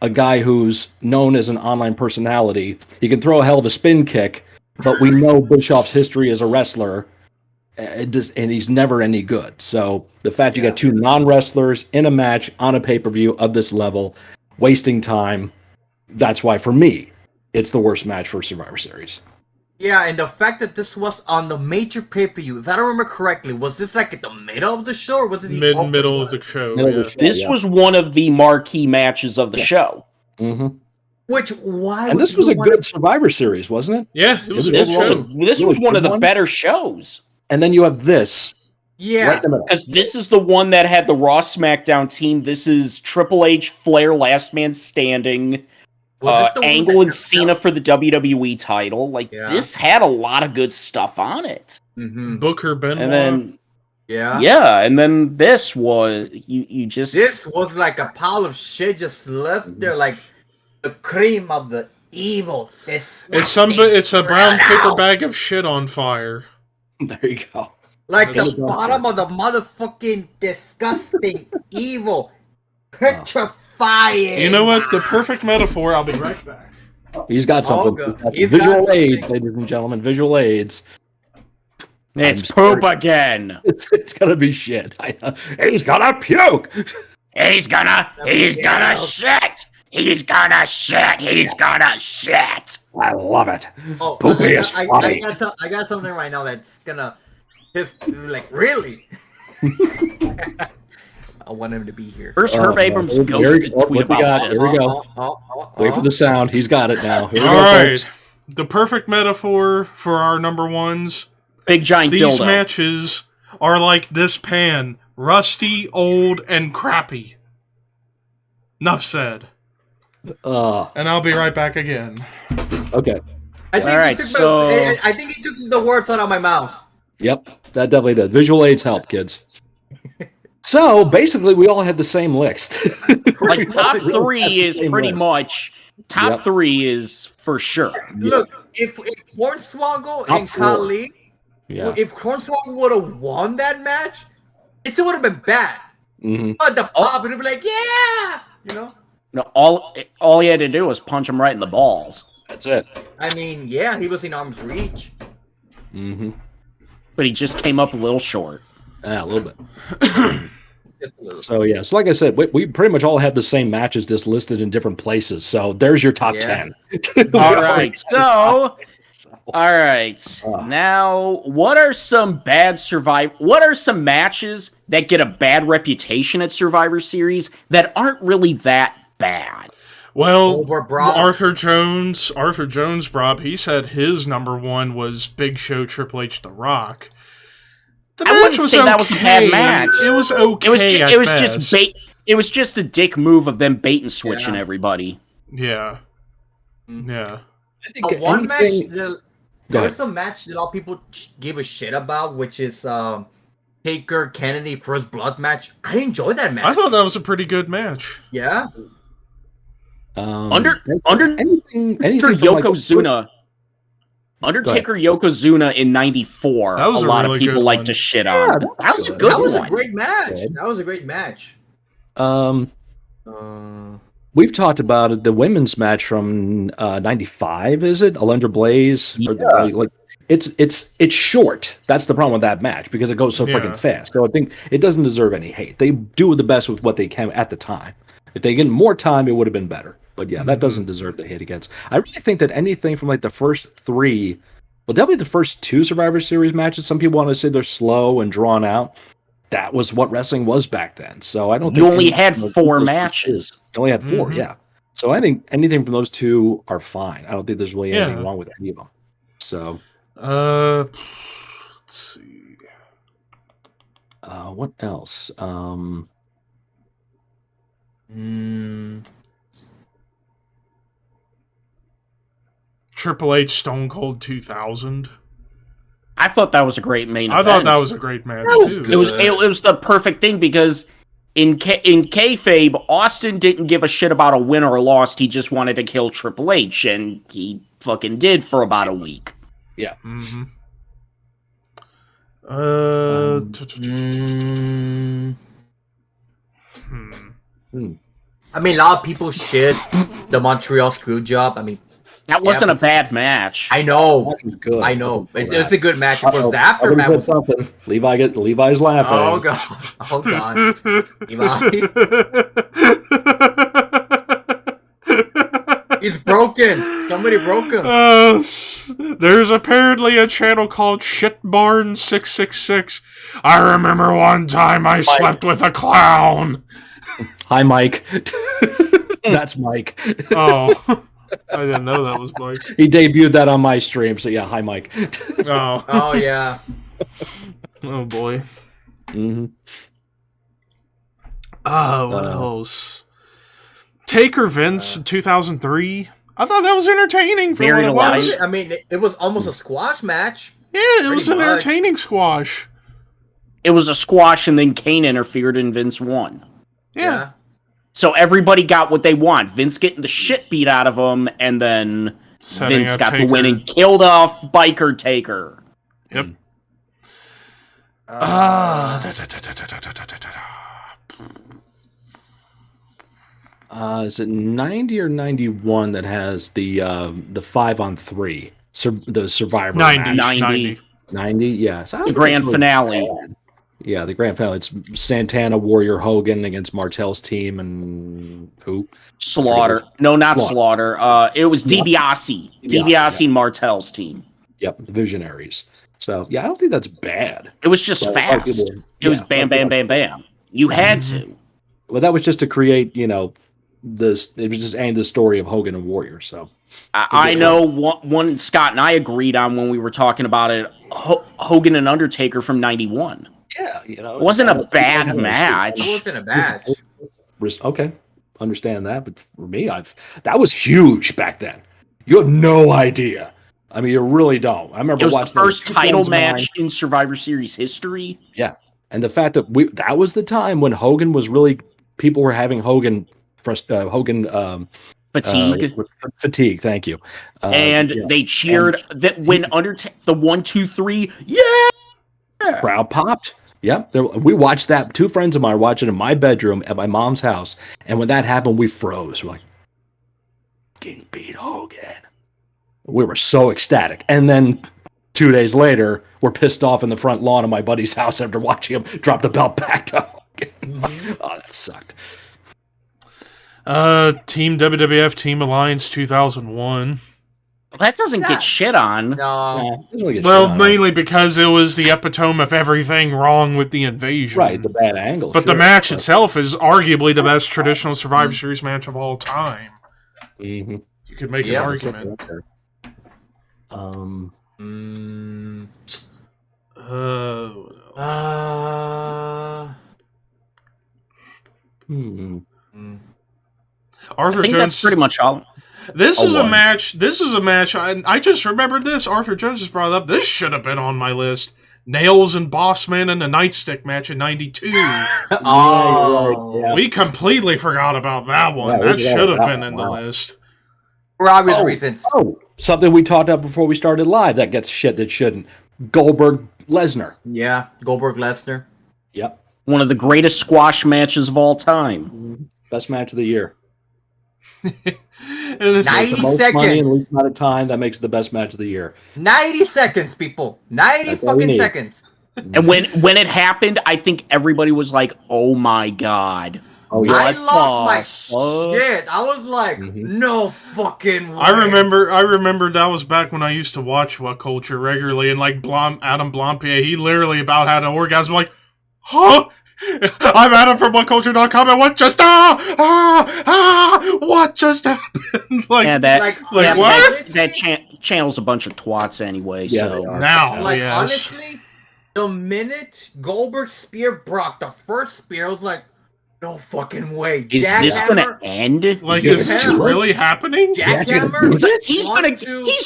a guy who's known as an online personality. He can throw a hell of a spin kick, but we know Bischoff's history as a wrestler, and he's never any good. So the fact you got two non-wrestlers in a match on a pay-per-view of this level, wasting time, that's why, for me, it's the worst match for Survivor Series. Yeah, and the fact that this was on the major pay-per-view, if I don't remember correctly, was this like at the middle of the show, or was it the middle of the show? This was one of the marquee matches of the show. Mm-hmm. And this was a good Survivor Series, wasn't it? Yeah, it was. This was one of the better shows. And then you have this. Yeah. Because this is the one that had the Raw SmackDown team. This is Triple H, Flair, Last Man Standing, Angle and Cena for the WWE title. This had a lot of good stuff on it. Mm-hmm. Booker, Benoit. And then, and then this was, you just... This was like a pile of shit just left there, like the cream of the evil. It's a brown paper bag of shit on fire. There you go. Like the bottom of the motherfucking disgusting, evil, petrifying. You know what? The perfect metaphor. I'll be right back. He's got something. Visual aids, ladies and gentlemen. Visual aids. It's poop again. It's gonna be shit. He's gonna puke. He's gonna shit. He's gonna shit. He's gonna shit. I love it. Oh, Poopy is funny. I got something right now that's gonna just like really. I want him to be here. First, Herb Abrams goes to tweet about this. Here we go. Wait for the sound. He's got it now. Here we All go, right. folks. The perfect metaphor for our number ones. Big giant These dildo. matches are like this pan. Rusty, old, and crappy. Enough said. And I'll be right back again. Okay. I think he took the words out of my mouth. Yep, that definitely did. Visual aids help, kids. So basically, we all had the same list. Like top three is pretty much top three is for sure. Look, if Hornswoggle and Khali, if Hornswoggle would have won that match, it still would have been bad. Mm-hmm. But the pop would be like, yeah, you know. No, all he had to do was punch him right in the balls. That's it. I mean, yeah, he was in arm's reach. Mm-hmm. But he just came up a little short. A little bit. So yeah, so like I said, we pretty much all have the same matches just listed in different places. So there's your top 10. All right. So all right. Now, what are some matches that get a bad reputation at Survivor Series that aren't really that bad? Well, Arthur Jones, Rob, he said his number one was Big Show, Triple H, The Rock. I wouldn't say that was a bad match. It was okay. It was just a dick move of them bait and switching everybody. Yeah. Yeah. I think there's a match that a lot of people give a shit about, which is Taker Kennedy First Blood match. I enjoyed that match. I thought that was a pretty good match. Yeah. Undertaker Yokozuna. Undertaker Yokozuna in '94. A lot of people like to shit on. That was a good one. That was a great match. That was a great match. We've talked about it. The women's match from '95, is it? Alundra Blaze. it's short. That's the problem with that match because it goes so freaking fast. So I think it doesn't deserve any hate. They do the best with what they can at the time. If they get more time, it would have been better. But yeah, that doesn't deserve the hate against. I really think that anything from like the first 3, well, definitely the first 2 Survivor Series matches. Some people want to say they're slow and drawn out. That was what wrestling was back then. So I don't think you only had 4 matches. You only had 4, yeah. So I think anything from those 2 are fine. I don't think there's really anything wrong with any of them. So, let's see. What else? Triple H Stone Cold 2000. I thought that was a great main event. I thought that was a great match too. It was the perfect thing because in kayfabe, Austin didn't give a shit about a win or a loss. He just wanted to kill Triple H, and he fucking did for about a week. Yeah. Mm-hmm. I mean, a lot of people shit the Montreal Screwjob. I mean, that wasn't a bad match. I know. That was good. I know. It's a good match. It was the aftermath. Was something. Levi's laughing. Oh god. Oh god. Levi. He's broken. Somebody broke him. There's apparently a channel called Shitbarn666. I remember one time I slept with a clown. Hi, Mike. That's Mike. Oh. I didn't know that was Mike. He debuted that on my stream, so yeah, hi, Mike. Oh. Oh, yeah. Oh, boy. Mm-hmm. What else? Taker Vince 2003. I thought that was entertaining for what it was. I mean, it was almost a squash match. Yeah, it was an entertaining squash. It was a squash, and then Kane interfered, and Vince won. Yeah. So everybody got what they want. Vince getting the shit beat out of him, and then Vince got the win and killed off Biker Taker. Yep. Is it 90 or 91 that has the 5-on-3? The Survivor 90. 90, yeah. So the grand finale. Yeah, the grand finale. It's Santana, Warrior, Hogan against Martel's team, and who? Slaughter. No, not Slaughter. It was DiBiase. DiBiase and Martel's team. Yep, the Visionaries. So, yeah, I don't think that's bad. It was just fast. It was bam, bam, bam, bam. You had to. Well, that was just to create, this. It was just end the story of Hogan and Warrior. So, I know one Scott and I agreed on when we were talking about it. Hogan and Undertaker from '91. Yeah, it wasn't a bad match. It wasn't a match. Okay, understand that, but for me, that was huge back then. You have no idea. I mean, you really don't. I remember it was the first title match in Survivor Series history. Yeah, and the fact that that was the time when Hogan was really people were having Hogan fatigue. Fatigue. Thank you. And they cheered that when Undertaker the 1, 2, 3. Yeah. Crowd popped. Yep. We watched that. 2 friends of mine were watching in my bedroom at my mom's house. And when that happened, we froze. We're like, King beat Hogan. We were so ecstatic. And then 2 days later, we're pissed off in the front lawn of my buddy's house after watching him drop the belt back to Hogan. Oh, that sucked. Team WWF Team Alliance 2001. That doesn't get shit on. No. Well, mainly because it was the epitome of everything wrong with the invasion. Right, the bad angle. But the match itself is arguably the best traditional Survivor Series match of all time. Mm-hmm. You could make an argument. Arthur I think Jones. That's pretty much all. This is a match. I just remembered this. Arthur Jones just brought it up. This should have been on my list. Nails and Bossman in the Nightstick match in '92. Oh, we completely forgot about that one. That should have been in the list. For obvious reasons. Oh, something we talked about before we started live that gets shit that shouldn't. Goldberg Lesnar. Yeah, Goldberg Lesnar. Yep. One of the greatest squash matches of all time. Best match of the year. And it's 90 the most money in seconds. the least amount of time. That makes it the best match of the year. 90 seconds, people. 90 That's all we fucking need. seconds. And when it happened, I think everybody was like, "Oh my god!" Oh, yeah. I What lost my the fuck? shit. I was like, no fucking way. I remember that was back when I used to watch What Culture regularly, and like Adam Blampier, he literally about had an orgasm. Like, huh? I'm Adam from WhatCulture.com, and what just what just happened? Like, Yeah, that Like, Like, what? that channel's a bunch of twats anyway. Yeah, So they are. now, Like, yes. honestly, the minute Goldberg spear Brock, the first spear, I was like, no fucking way. is this gonna end? Like, Yeah. is this really happening? Jackhammer? He's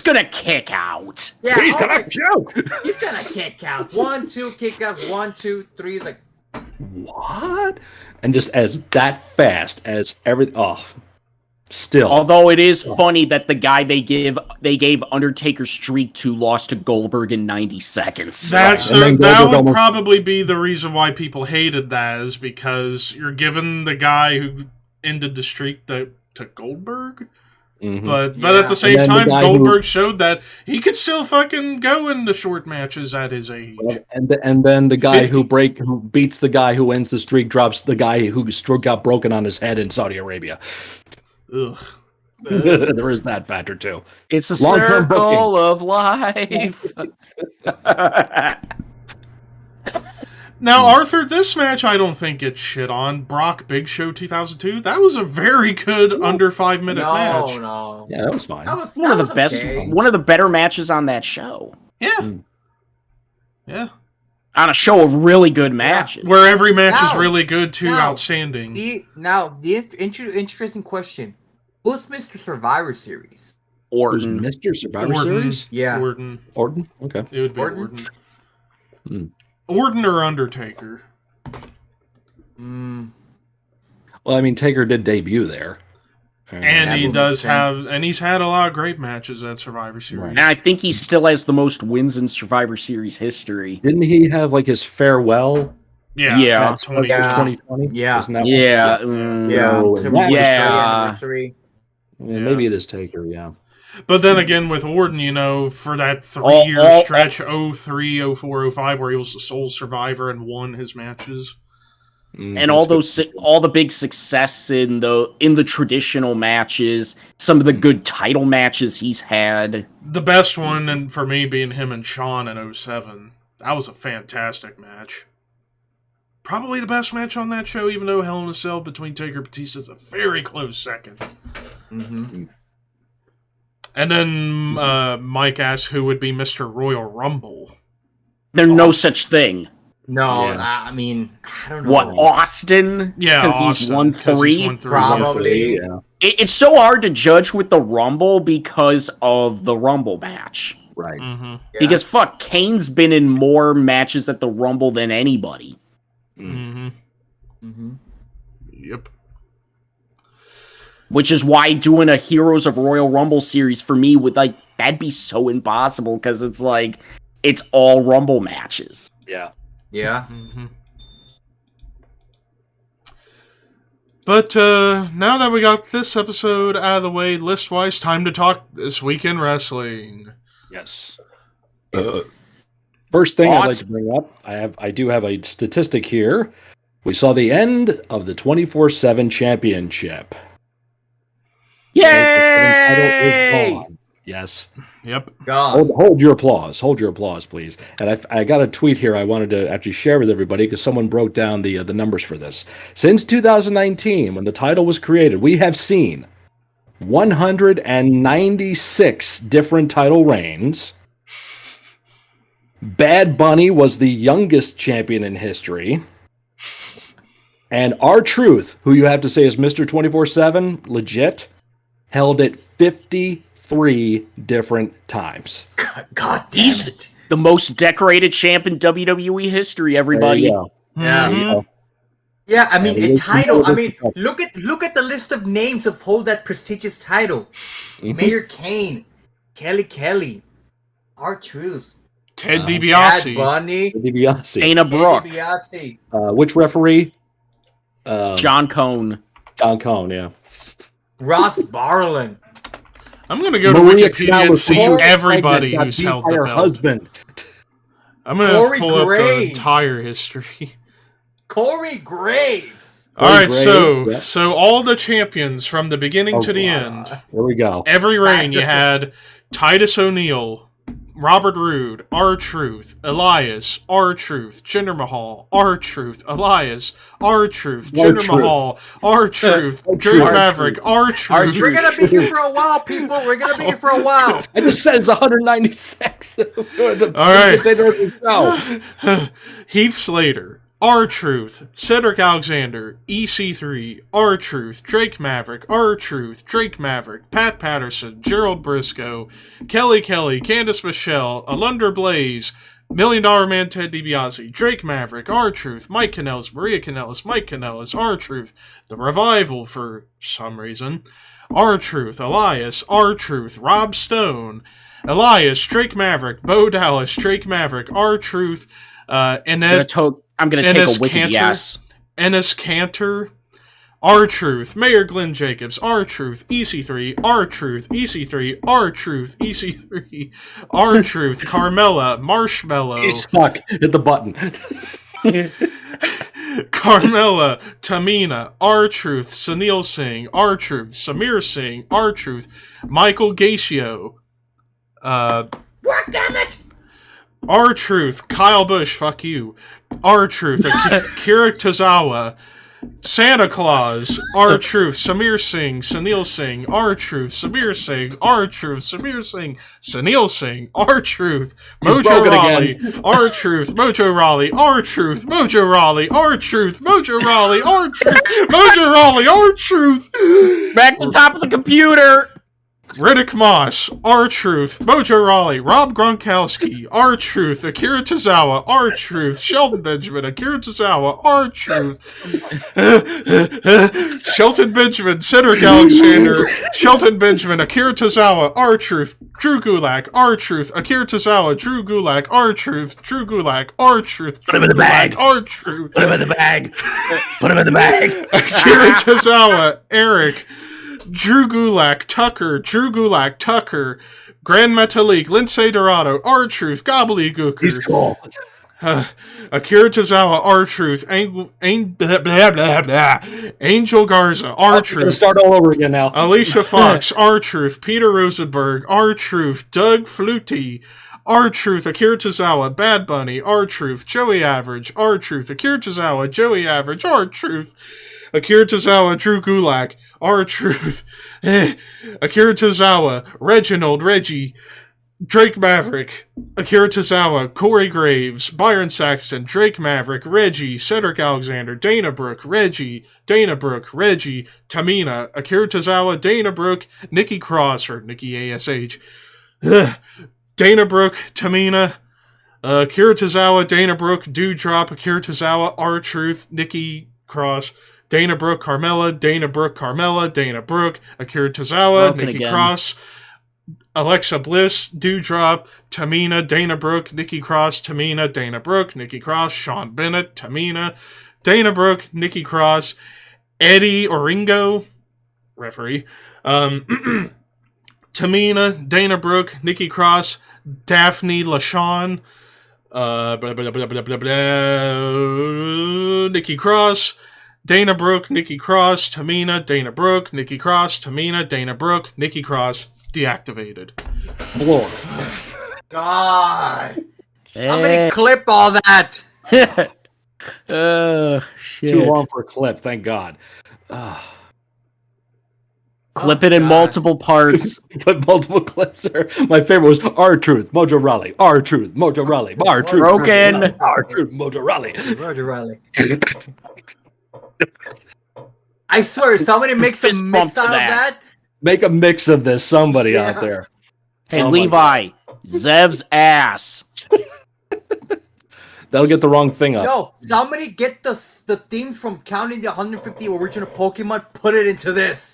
gonna kick out. Yeah, He's I was gonna like, puke. he's gonna kick out. 1, 2, kick out. 1, 2, 3. Like, What? And just as that fast as still. Although it is funny that the guy they gave Undertaker's streak to lost to Goldberg in 90 seconds. That's And then that Goldberg would almost- probably be the reason why people hated that, is because you're giving the guy who ended the streak to Goldberg. Mhm. But Yeah. at the same And then the time, guy Goldberg showed that he could still fucking go into short matches at his age. And then the guy 50. who beats the guy who ends the streak drops the guy who stroke got broken on his head in Saudi Arabia. Ugh. There is that factor too. It's a Long-term circle of life. Now, Arthur, this match I don't think it's shit on. Brock Big Show 2002. That was a very good under 5-minute match. no. Yeah, that was fine. That was one of that the was best, okay. one of the better matches on that show. Yeah. Mm. Yeah. On a show of really good matches. Where every match is Now- really good to now- outstanding. The interesting question: who's Mr. Survivor Series? Who's Orton. Mr. Survivor Orton. Series? Yeah. Orton. Orton? Okay. It would be Orton? Orton. Hmm. Orton or Undertaker. Mm, Well, I mean, Taker did debut there. And that he would does make sense. have, and he's had a lot of great matches at Survivor Series. Right. And I think he still has the most wins in Survivor Series history. Didn't he have like his farewell? Yeah. Yeah. That's 20. Yeah. 2020? Yeah. Isn't that Yeah. yeah. So, to that- Yeah. anniversary. Yeah, maybe it is Taker, yeah. But then again, with Orton, you know, for that 3 All- year all- stretch, 03, 04, 05, where he was the sole survivor and won his matches. And all the big success in the traditional matches, some of the good title matches he's had. The best one, and for me, being him and Shawn in 07. That was a fantastic match. Probably the best match on that show, even though Hell in a Cell between Taker and Batista is a very close second. Mm-hmm. And then Mike asked who would be Mr. Royal Rumble. There's no such thing. No, Yeah. I mean, I don't know. What, Austin? Yeah, Because he's Austin, won 'cause he's 3? won 3. Probably. Yeah, It's so hard to judge with the Rumble because of the Rumble match. right. Mm-hmm. Yeah. Because fuck, Kane's been in more matches at the Rumble than anybody. Mm-hmm. Mm-hmm. Yep. Which is why doing a Heroes of Royal Rumble series for me would that'd be so impossible because it's like it's all Rumble matches. Yeah. Yeah. Mm-hmm. But now that we got this episode out of the way, list-wise, time to talk This Week in Wrestling. Yes. First thing I'd like to Awesome. bring up, I do have a statistic here. We saw the end of the 24/7 championship. The title is Yay! gone. Yes. Yep. God. Hold your applause. Hold your applause, please. And I got a tweet here I wanted to actually share with everybody because someone broke down the numbers for this. Since 2019, when the title was created, we have seen 196 different title reigns. Bad Bunny was the youngest champion in history. And R-Truth, who you have to say is Mr. 24/7, legit, held it 53 different times. God damn He's it. the most decorated champ in WWE history, everybody. There you go. Yeah. Mhm. Yeah, I mean, Yeah, a it's title. I mean, incredible. look at the list of names that hold that prestigious title: Mhm. Mayor Kane, Kelly, R-Truth, Ted Bad DiBiase. Bunny, DiBiase. Dana Brooke, DiBiase. Which referee? John Cone. John Cone, yeah. Ross Barlin. I'm gonna go to Maria Wikipedia and see Corey everybody got who's beat held by the her belt. husband. I'm gonna Corey pull up the Graves. entire history. Corey Graves. All right, Graves, yeah. so all the champions from the beginning to the end. Here we go. Every reign you had Titus O'Neil, Robert Roode, R-Truth, Elias, R-Truth, Jinder Mahal, R-Truth, Elias, R-Truth, Jinder Mahal, R-Truth, Drake Maverick, R-Truth. We're gonna be here for a while, people. We're gonna be here for a while. I just said it's 196. All right. Heath Slater, R-Truth, Cedric Alexander, EC3, R-Truth, Drake Maverick, R-Truth, Drake Maverick, Pat Patterson, Gerald Briscoe, Kelly Kelly, Candice Michelle, Alundra Blaze, $1 Million Man Ted DiBiase, Drake Maverick, R-Truth, Mike Kanellis, Maria Kanellis, Mike Kanellis, R-Truth, The Revival for some reason, R-Truth, Elias, R-Truth, Rob Stone, Elias, Drake Maverick, Bo Dallas, Drake Maverick, R-Truth, I'm gonna take Ennis a wicked Cantor, yes. Ennis Cantor, R-Truth, Mayor Glenn Jacobs, R-Truth, EC3, R-Truth, EC3, R-Truth, EC3, R-Truth, Carmella, Marshmallow. He's stuck. Hit the button. Carmella, Tamina, R-Truth, Sunil Singh, R-Truth, Samir Singh, R-Truth, Michael Gacio, Work, damn it! R-Truth, Kyle Busch, fuck you, R-Truth, Akira Tozawa, Santa Claus, R-Truth, Samir Singh, Sunil Singh, R-Truth, Samir Singh, R-Truth, Samir Singh, Sunil Singh, R-Truth, Mojo Raleigh, R-Truth, Mojo Raleigh, R-Truth, Mojo Raleigh, R-Truth, Mojo Raleigh, R-Truth, Mojo Raleigh, R-Truth. Back to the top of the computer. Riddick Moss, R-Truth, Mojo Raleigh, Rob Gronkowski, R-Truth, Akira Tozawa, R-Truth, Sheldon Benjamin, Akira Tozawa, R-Truth, Shelton Benjamin, Cedric Alexander, Shelton Benjamin, Akira Tozawa, R-Truth, Drew Gulak, R-Truth, Akira Tozawa, Drew Gulak, R-Truth, Drew Gulak, R-Truth, Put him in the bag. R-Truth, Put him in the bag. Put him in the bag. Akira Tozawa, Eric, Drew Gulak, Tucker, Drew Gulak, Tucker, Grand Metalik, Lindsay Dorado, R-Truth, Gobbledygooker. He's cool. Akira Tozawa, R-Truth, Angel Garza, R-Truth. Start all over again now. Alicia Fox, R-Truth, Peter Rosenberg, R-Truth, Doug Flutie, R-Truth, Akira Tozawa, Bad Bunny, R-Truth, Joey Average, R-Truth, Akira Tozawa, Joey Average, R-Truth, Akira Tozawa, Drew Gulak, R-Truth, Akira Tozawa, Reginald, Reggie, Drake Maverick, Akira Tozawa, Corey Graves, Byron Saxton, Drake Maverick, Reggie, Cedric Alexander, Dana Brooke, Reggie, Tamina, Akira Tozawa, Dana Brooke, Nikki Cross, or Nikki ASH, Dana Brooke, Tamina, Akira Tozawa, Dana Brooke, Dewdrop, Akira Tozawa, R-Truth, Nikki Cross, Dana Brooke, Carmella, Dana Brooke, Carmella, Dana Brooke, Akira Tozawa, Broken Nikki again. Cross, Alexa Bliss, Dewdrop, Tamina, Dana Brooke, Nikki Cross, Tamina, Dana Brooke, Nikki Cross, Sean Bennett, Tamina, Dana Brooke, Nikki Cross, Eddie Oringo, referee, Tamina, Dana Brooke, Nikki Cross, Daphne LaShawn, Nikki Cross, Dana Brooke, Nikki Cross, Tamina, Dana Brooke, Nikki Cross, Tamina, Dana Brooke, Nikki Cross, deactivated. God. Somebody clip all that. Shit. Too long for a clip, thank God. Clip it in multiple parts. But multiple clips are. My favorite was R-Truth, Mojo Raleigh, R-Truth, Mojo Raleigh, R-Truth, Broken. R-Truth, Mojo Raleigh. Roger Riley. I swear, somebody makes a Fist mix bump to out of that. that. Make a mix of this, somebody out there. Hey, Oh my Levi, Zev's ass. They'll get the wrong thing up. No, somebody get the theme from Counting the 150 original Pokemon, put it into this.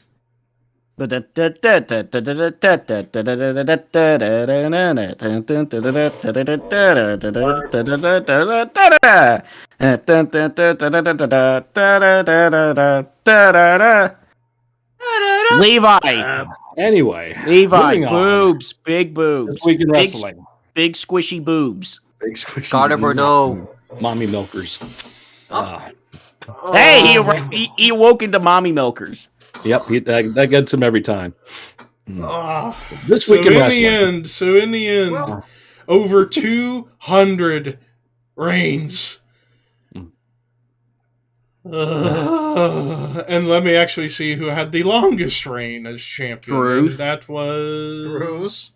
Levi. Anyway, Levi. moving on. Boobs. Big boobs. This week in wrestling. Big squishy boobs. Big squishy. Carter Bordeaux. Mommy milkers. Hey, he awoke into mommy milkers. Yep, that gets him every time. This So week in in wrestling. the end, over 200 reigns. And let me actually see who had the longest reign as champion. Truth. And that was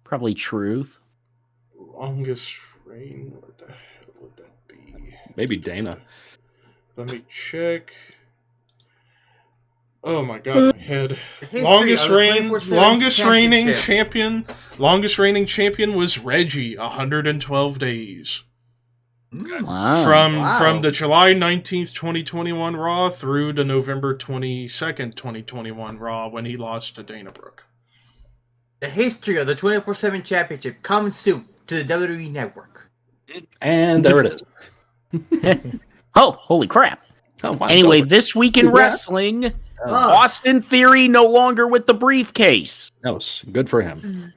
Probably Truth. longest reign. What the hell would that be? Maybe Dana. Let me check. Oh my god, my head. History Longest of the reign, 24/7 longest reigning championship. champion. Longest reigning champion was Reggie, 112 days. Wow. From the July 19th, 2021 Raw through the November 22nd, 2021 Raw when he lost to Dana Brooke. The history of the 24/7 championship comes soon to the WWE Network. And there it is. Oh, holy crap. Oh, wow, Anyway, it's over. this week in Congrats. wrestling, Oh. Austin Theory no longer with the briefcase. That was good for him.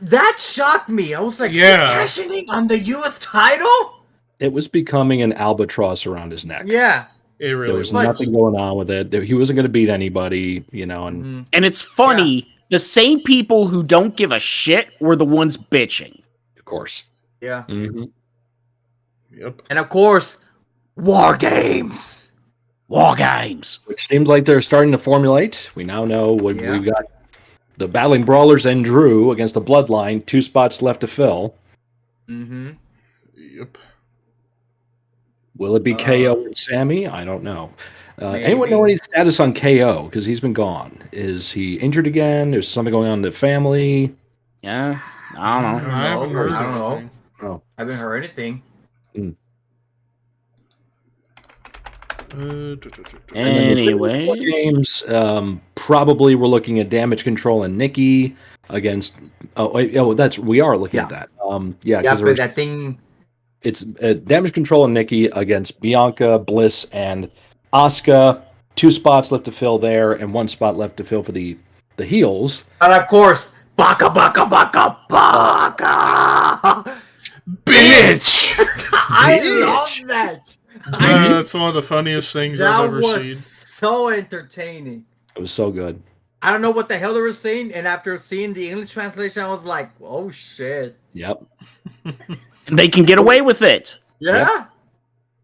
That shocked me. I was like, Yeah. he's cashing in on the US title? It was becoming an albatross around his neck. Yeah. It There really was was. nothing going on with it. He wasn't going to beat anybody, and And it's funny, the same people who don't give a shit were the ones bitching. of course. Yeah. Mhm. Yep. And of course, War Games. War games. Which seems like they're starting to formulate. We now know Yeah. we've got the Battling Brawlers and Drew against the Bloodline. 2 spots left to fill. Mm-hmm. Yep. Will it be KO and Sammy? I don't know. Anyone maybe. know any status on KO? Because he's been gone. Is he injured again? There's something going on in the family. Yeah, I don't know. I haven't heard I don't know. anything. Oh, I haven't heard anything. Anyway, games. Probably we're looking at Damage Control and Nikki against. We are looking at that. Yeah, because but that thing. it's Damage Control and Nikki against Bianca, Bliss, and Asuka. 2 spots left to fill there, and 1 spot left to fill for the heels. And of course, Baka Baka Baka Baka! Bitch! I love that! That's one of the funniest things I've That ever was seen. so entertaining. It was so good. I don't know what the hell they were saying, and after seeing the English translation, I was like, oh shit. Yep. they can get away with it. Yeah?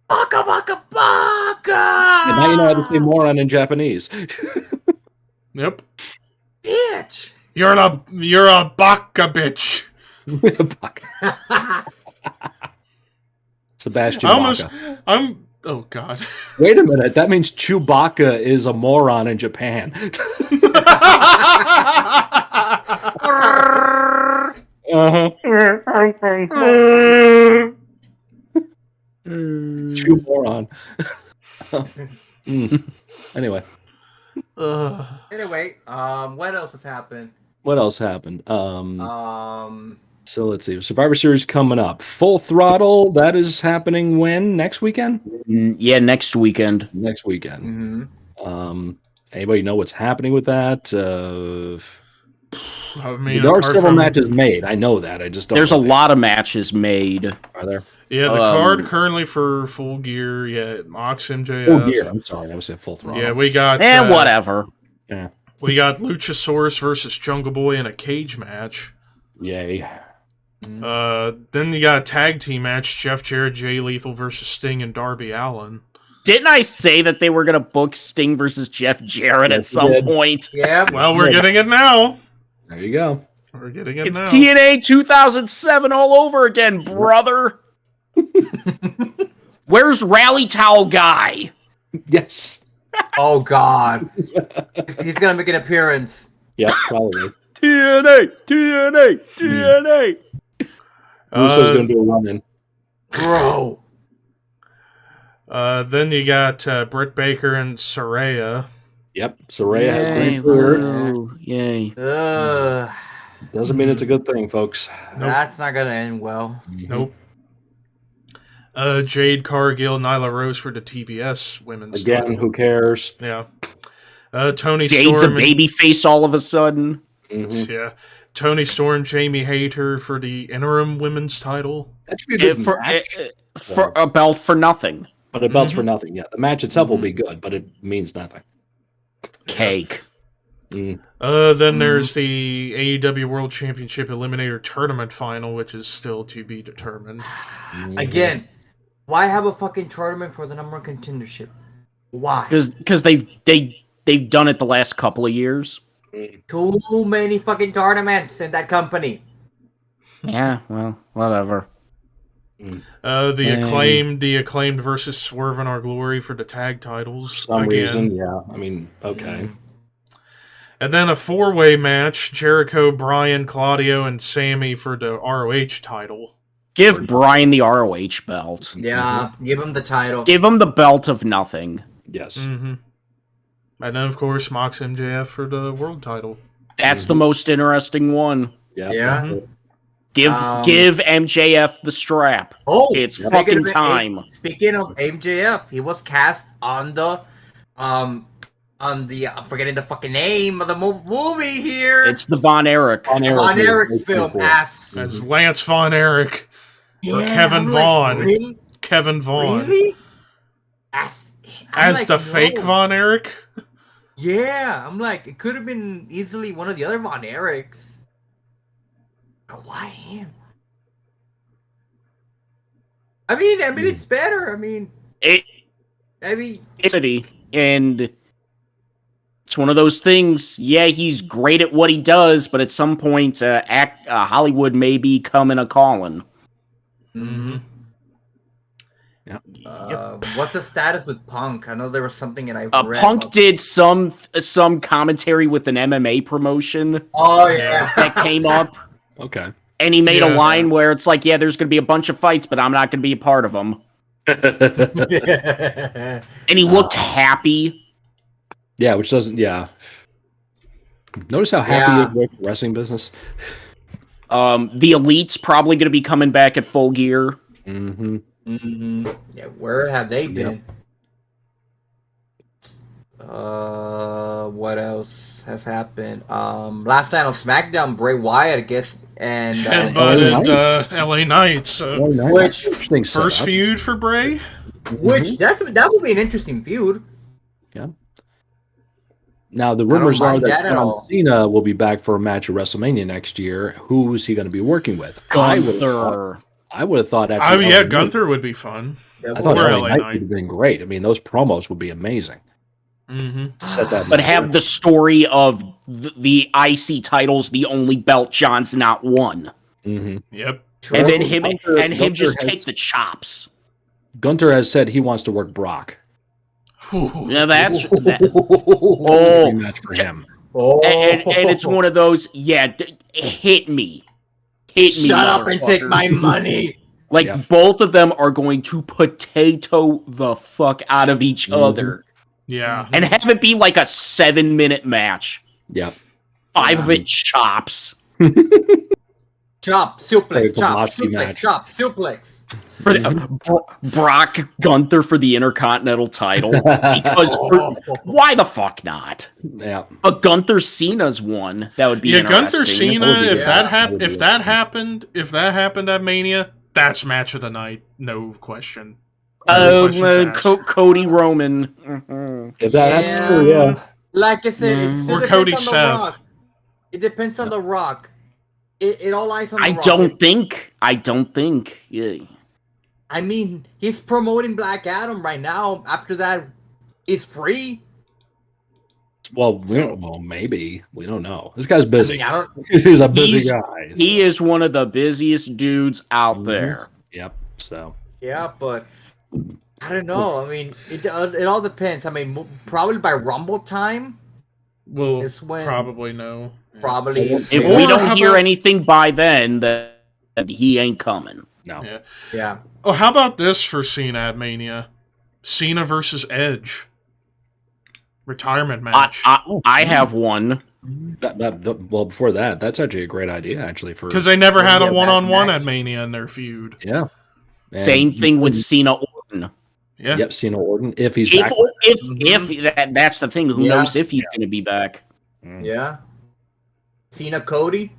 Baka Baka Baka! And now you know how to say moron in Japanese. Yep. Bitch! You're a baka bitch. Sebastian Baka. Oh god. Wait a minute. That means Chewbacca is a moron in Japan. Uh-huh. Chew moron. Anyway, Anyway, what else has happened? what else happened? Um, So let's see. Survivor Series coming up. Full Throttle. That is happening when? Next weekend? Yeah, next weekend. Next weekend. mhm. Anybody know what's happening with that? I mean, There are apart several from- matches made. I know that. I just don't. There's a know. lot of matches made. Are there? Yeah, the card currently for Full Gear, yeah, Mox MJF. Oh, gear. I'm sorry. I was at Full Throttle. Yeah, we got Whatever. Yeah. we got Luchasaurus versus Jungle Boy in a cage match. Yay. Then you got a tag team match: Jeff Jarrett, Jay Lethal versus Sting and Darby Allin. Didn't I say that they were going to book Sting versus Jeff Jarrett at Yes, you some did. point? Yeah. Well, we're getting it now. There you go. We're getting it It's now. TNA 2007 all over again, brother. Where's Rally Towel Guy? Yes. Oh God. He's gonna make an appearance. Yeah, probably. TNA, TNA, TNA. Russo's going to do a run-in. Bro. Then you got Britt Baker and Saraya. Yep. Saraya has Yay, been cleared. woo, yay. Doesn't mean it's a good thing, folks. Nope. That's not gonna end well. Nope. Jade Cargill, Nyla Rose for the TBS women's Again, title. who cares? Yeah. Tony Jade's Storm. a babyface all of a sudden. Mhm. Yeah. Tony Storm, Jamie Hayter for the interim women's title. That should be a good For, match. for a belt for nothing. But a belt's for nothing. Yeah, the match itself will be good, but it means nothing. Cake. Mm. Then there's the AEW World Championship Eliminator Tournament final, which is still to be determined. Again, why have a fucking tournament for the number one contendership? Why? Because they've done it the last couple of years. Too many fucking tournaments in that company. Yeah, well, whatever. The acclaimed versus Swerve in Our Glory for the tag titles. For some reason, yeah. I mean, okay. And then a 4-way match: Jericho, Bryan, Claudio, and Sammy for the ROH title. Give Bryan the ROH belt. Yeah, give him the title. Give him the belt of nothing. Yes. Mm-hmm. And then, of course, Mox MJF for the world title. That's the most interesting one. Yeah. Yeah. Mhm. Give MJF the strap. Oh, It's speaking fucking of time. Speaking of MJF, he was cast on the I'm forgetting the fucking name of the movie here. It's the Von Erich. Von Erich's film As Lance Von Erich. Or Kevin I'm Vaughn. Like, really? Kevin Vaughn. Really? As the fake Von Erich? Yeah, I'm like, it could have been easily one of the other Von Erichs. But why him? I mean, it's better. It's and it's one of those things. Yeah, he's great at what he does, but at some point, Hollywood may be coming a calling. Mm-hmm. Yeah. What's the status with Punk? I know there was something that I read. Punk about... did some commentary with an MMA promotion. Oh yeah, that came up. Okay. And he made a line where it's like, yeah, there's going to be a bunch of fights, but I'm not going to be a part of them. And he looked happy. Yeah, which doesn't. Yeah. Notice how happy he is with the wrestling business. The Elite's probably going to be coming back at Full Gear. Mm-hmm. Mm-hmm. Yeah, where have they been? What else has happened? Last night on SmackDown, Bray Wyatt, I guess, and LA Knights. Which first feud for Bray? Which that would be an interesting feud. Yeah. Now the rumors are that John Cena will be back for a match at WrestleMania next year. Who is he going to be working with? Gunther. I would have thought. Gunther would be fun. I thought LA Knight would have been great. I mean, those promos would be amazing. Mm-hmm. Set that but have the story of the IC titles, the only belt John's not won. Mm-hmm. Yep. And then him just take the chops. Gunther has said he wants to work Brock. Now that's match for him. And it's one of those. Yeah, hit me. Shut up and take my money. Like both of them are going to potato the fuck out of each other. Yeah. And have it be like a 7-minute match. Yeah. 5 of it chops. Chop, suplex, chop, suplex, chop, suplex. For Brock Gunther for the Intercontinental title. Because why the fuck not? Yeah. But Gunther Cena's one. That would be interesting. Gunther Cena, if that happened at Mania, that's match of the night, no question. Cody Roman. If that's true, yeah. Like I said, or Cody Seth. It depends on The Rock. It all lies on The Rock. I don't think. Yeah. I mean, he's promoting Black Adam right now. After that, he's free. Well, maybe. We don't know. This guy's busy. I mean, he's a busy guy. So. He is one of the busiest dudes out there. Yep. So. Yeah, but I don't know. I mean, it all depends. I mean, probably by Rumble time. We'll probably know. Probably. If we don't hear anything by then, then he ain't coming. No. Yeah. Oh, how about this for Cena at Mania? Cena versus Edge. Retirement match. I have one. Well, before that, that's actually a great idea, actually. Because they never had a one-on-one at Mania in their feud. Yeah. Same thing with Cena Orton. Yeah. Yep, Cena Orton if he's If back. that's the thing, who knows if he's going to be back? Yeah. Cena Cody?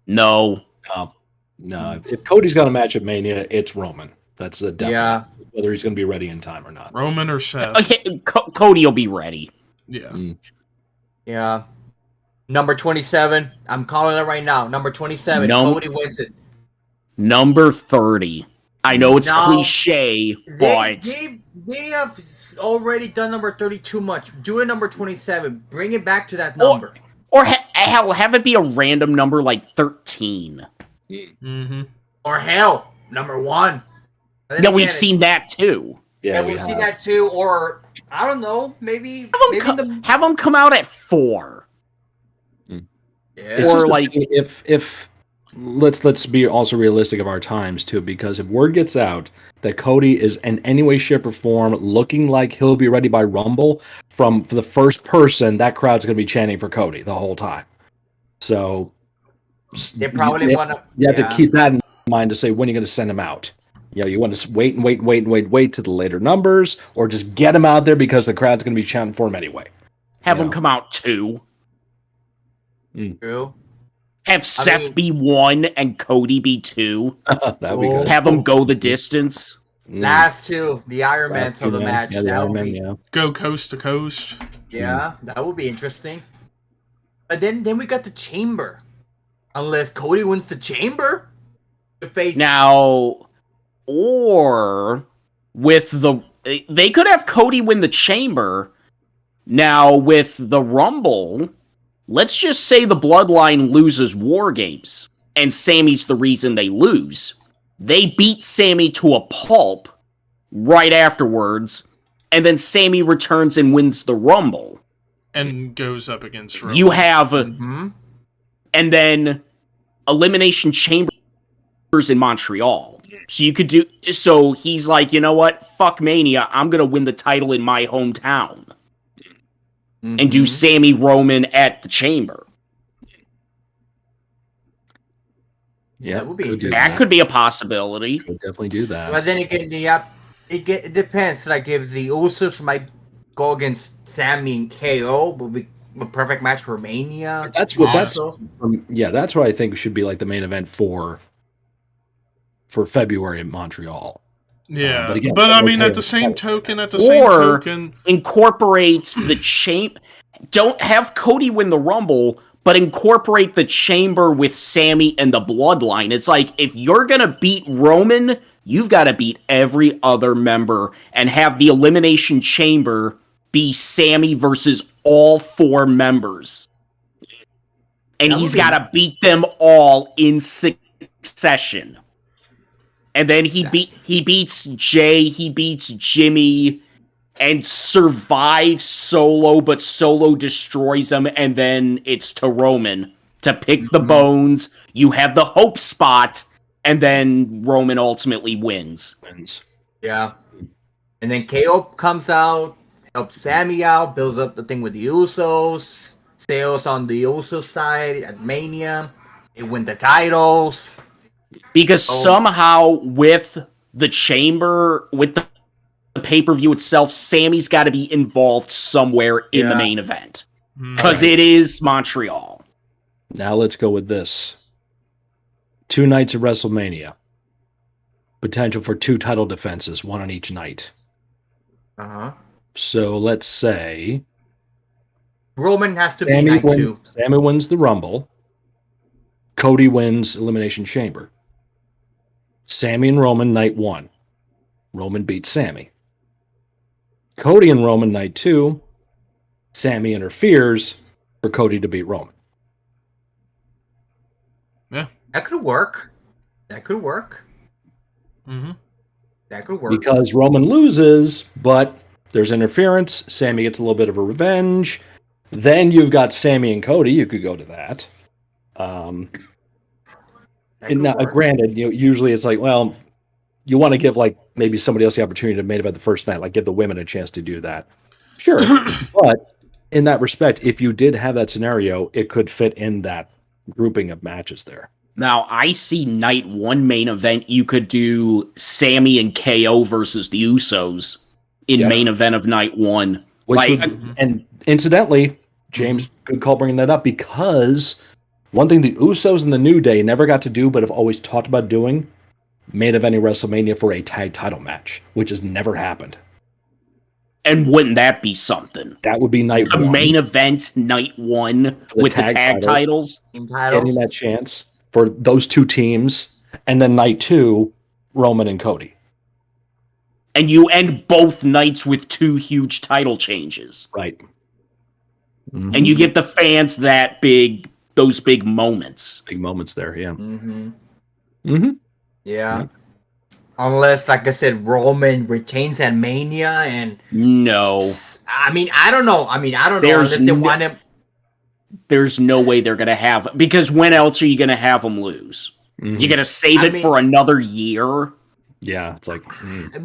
No. If Cody's got a match at Mania, it's Roman. That's a definite. Yeah. Whether he's going to be ready in time or not. Roman or Seth. Okay, Cody will be ready. Yeah. Yeah. Number 27. I'm calling it right now. Number 27. Cody wins it. Number 30. I know it's cliche, but they have already done number 30 too much. Do it number 27. Bring it back to that number. Or hell, have it be a random number like 13. Mm-hmm. Or hell, number 1. Yeah, we've seen that too. Yeah, we've seen that too. Or I don't know, maybe have them come out at 4. Yeah. Or like if let's be also realistic of our times too, because if word gets out that Cody is in any way, shape, or form looking like he'll be ready by Rumble, for the first person, that crowd's going to be chanting for Cody the whole time. So they probably want to. You have to keep that in mind to say when you're going to send him out. You know, you want to wait to the later numbers, or just get him out there because the crowd's going to be chanting for him anyway. Have him come out 2. True. Have Seth be 1 and Cody be 2. That would be good. Have them go the distance. Last 2, the Iron Man of the match. Yeah, the Iron Man, Go coast to coast. Yeah, that would be interesting. But then we got the Chamber. Unless Cody wins the Chamber, to face now, or with they could have Cody win the Chamber. Now with the Rumble, let's just say the Bloodline loses War Games, and Sammy's the reason they lose. They beat Sammy to a pulp right afterwards, and then Sammy returns and wins the Rumble. And goes up against Roman. You have... And then Elimination Chambers in Montreal. So you could do... So he's like, you know what? Fuck Mania. I'm going to win the title in my hometown. And do Sammy Roman at the Chamber. Yeah, that would be that could be a possibility. Could definitely do that. But then again, it depends. Like if the Usos might go against Sammy and KO, would be a perfect match for Mania. That's what that's what I think should be like the main event for February in Montreal. Yeah, but again, I mean, at the same token, incorporate the chamber. Don't have Cody win the Rumble, but incorporate the Chamber with Sammy and the Bloodline. It's like, if you're gonna beat Roman, you've got to beat every other member, and have the Elimination Chamber be Sammy versus all 4 members. And he's got to beat them all in succession. And then he beats Jay, he beats Jimmy, and survives Solo, but Solo destroys him, and then it's to Roman to pick the bones. You have the hope spot, and then Roman ultimately wins. Yeah. And then KO comes out, helps Sammy out, builds up the thing with the Usos, stays on the Usos side at Mania, they win the titles. Because somehow with the Chamber, with the pay-per-view itself, Sammy's got to be involved somewhere in the main event. Because it is Montreal. Now let's go with this. 2 nights of WrestleMania. Potential for 2 title defenses, 1 on each night. So let's say Roman has to be night 2. Sammy wins the Rumble. Cody wins Elimination Chamber. Sammy and Roman night 1. Roman beats Sammy. Cody and Roman night 2. Sammy interferes for Cody to beat Roman. Yeah. That could work. That could work. That could work. Because Roman loses, but there's interference. Sammy gets a little bit of a revenge. Then you've got Sammy and Cody. You could go to that. And now, granted, usually it's like, well, you want to give like maybe somebody else the opportunity to main event the first night, like give the women a chance to do that. Sure, but in that respect, if you did have that scenario, it could fit in that grouping of matches there. Now, I see night 1 main event. You could do Sammy and KO versus the Usos. in main event of night one. And incidentally, James, good call bringing that up, because one thing the Usos and the New Day never got to do, but have always talked about doing, main eventing WrestleMania for a tag title match, which has never happened. And wouldn't that be something? That would be night one. The main event, night one, with the tag titles. Getting that chance for those two teams. And then night two, Roman and Cody. And you end both nights with 2 huge title changes. Right. Mm-hmm. And you get the fans those big moments. Big moments there, yeah. Yeah. Unless, like I said, Roman retains at Mania and... No. I mean, I don't know. Unless they want him... There's no way they're going to have... Because when else are you going to have him lose? You're going to save it for another year? Yeah, it's like... I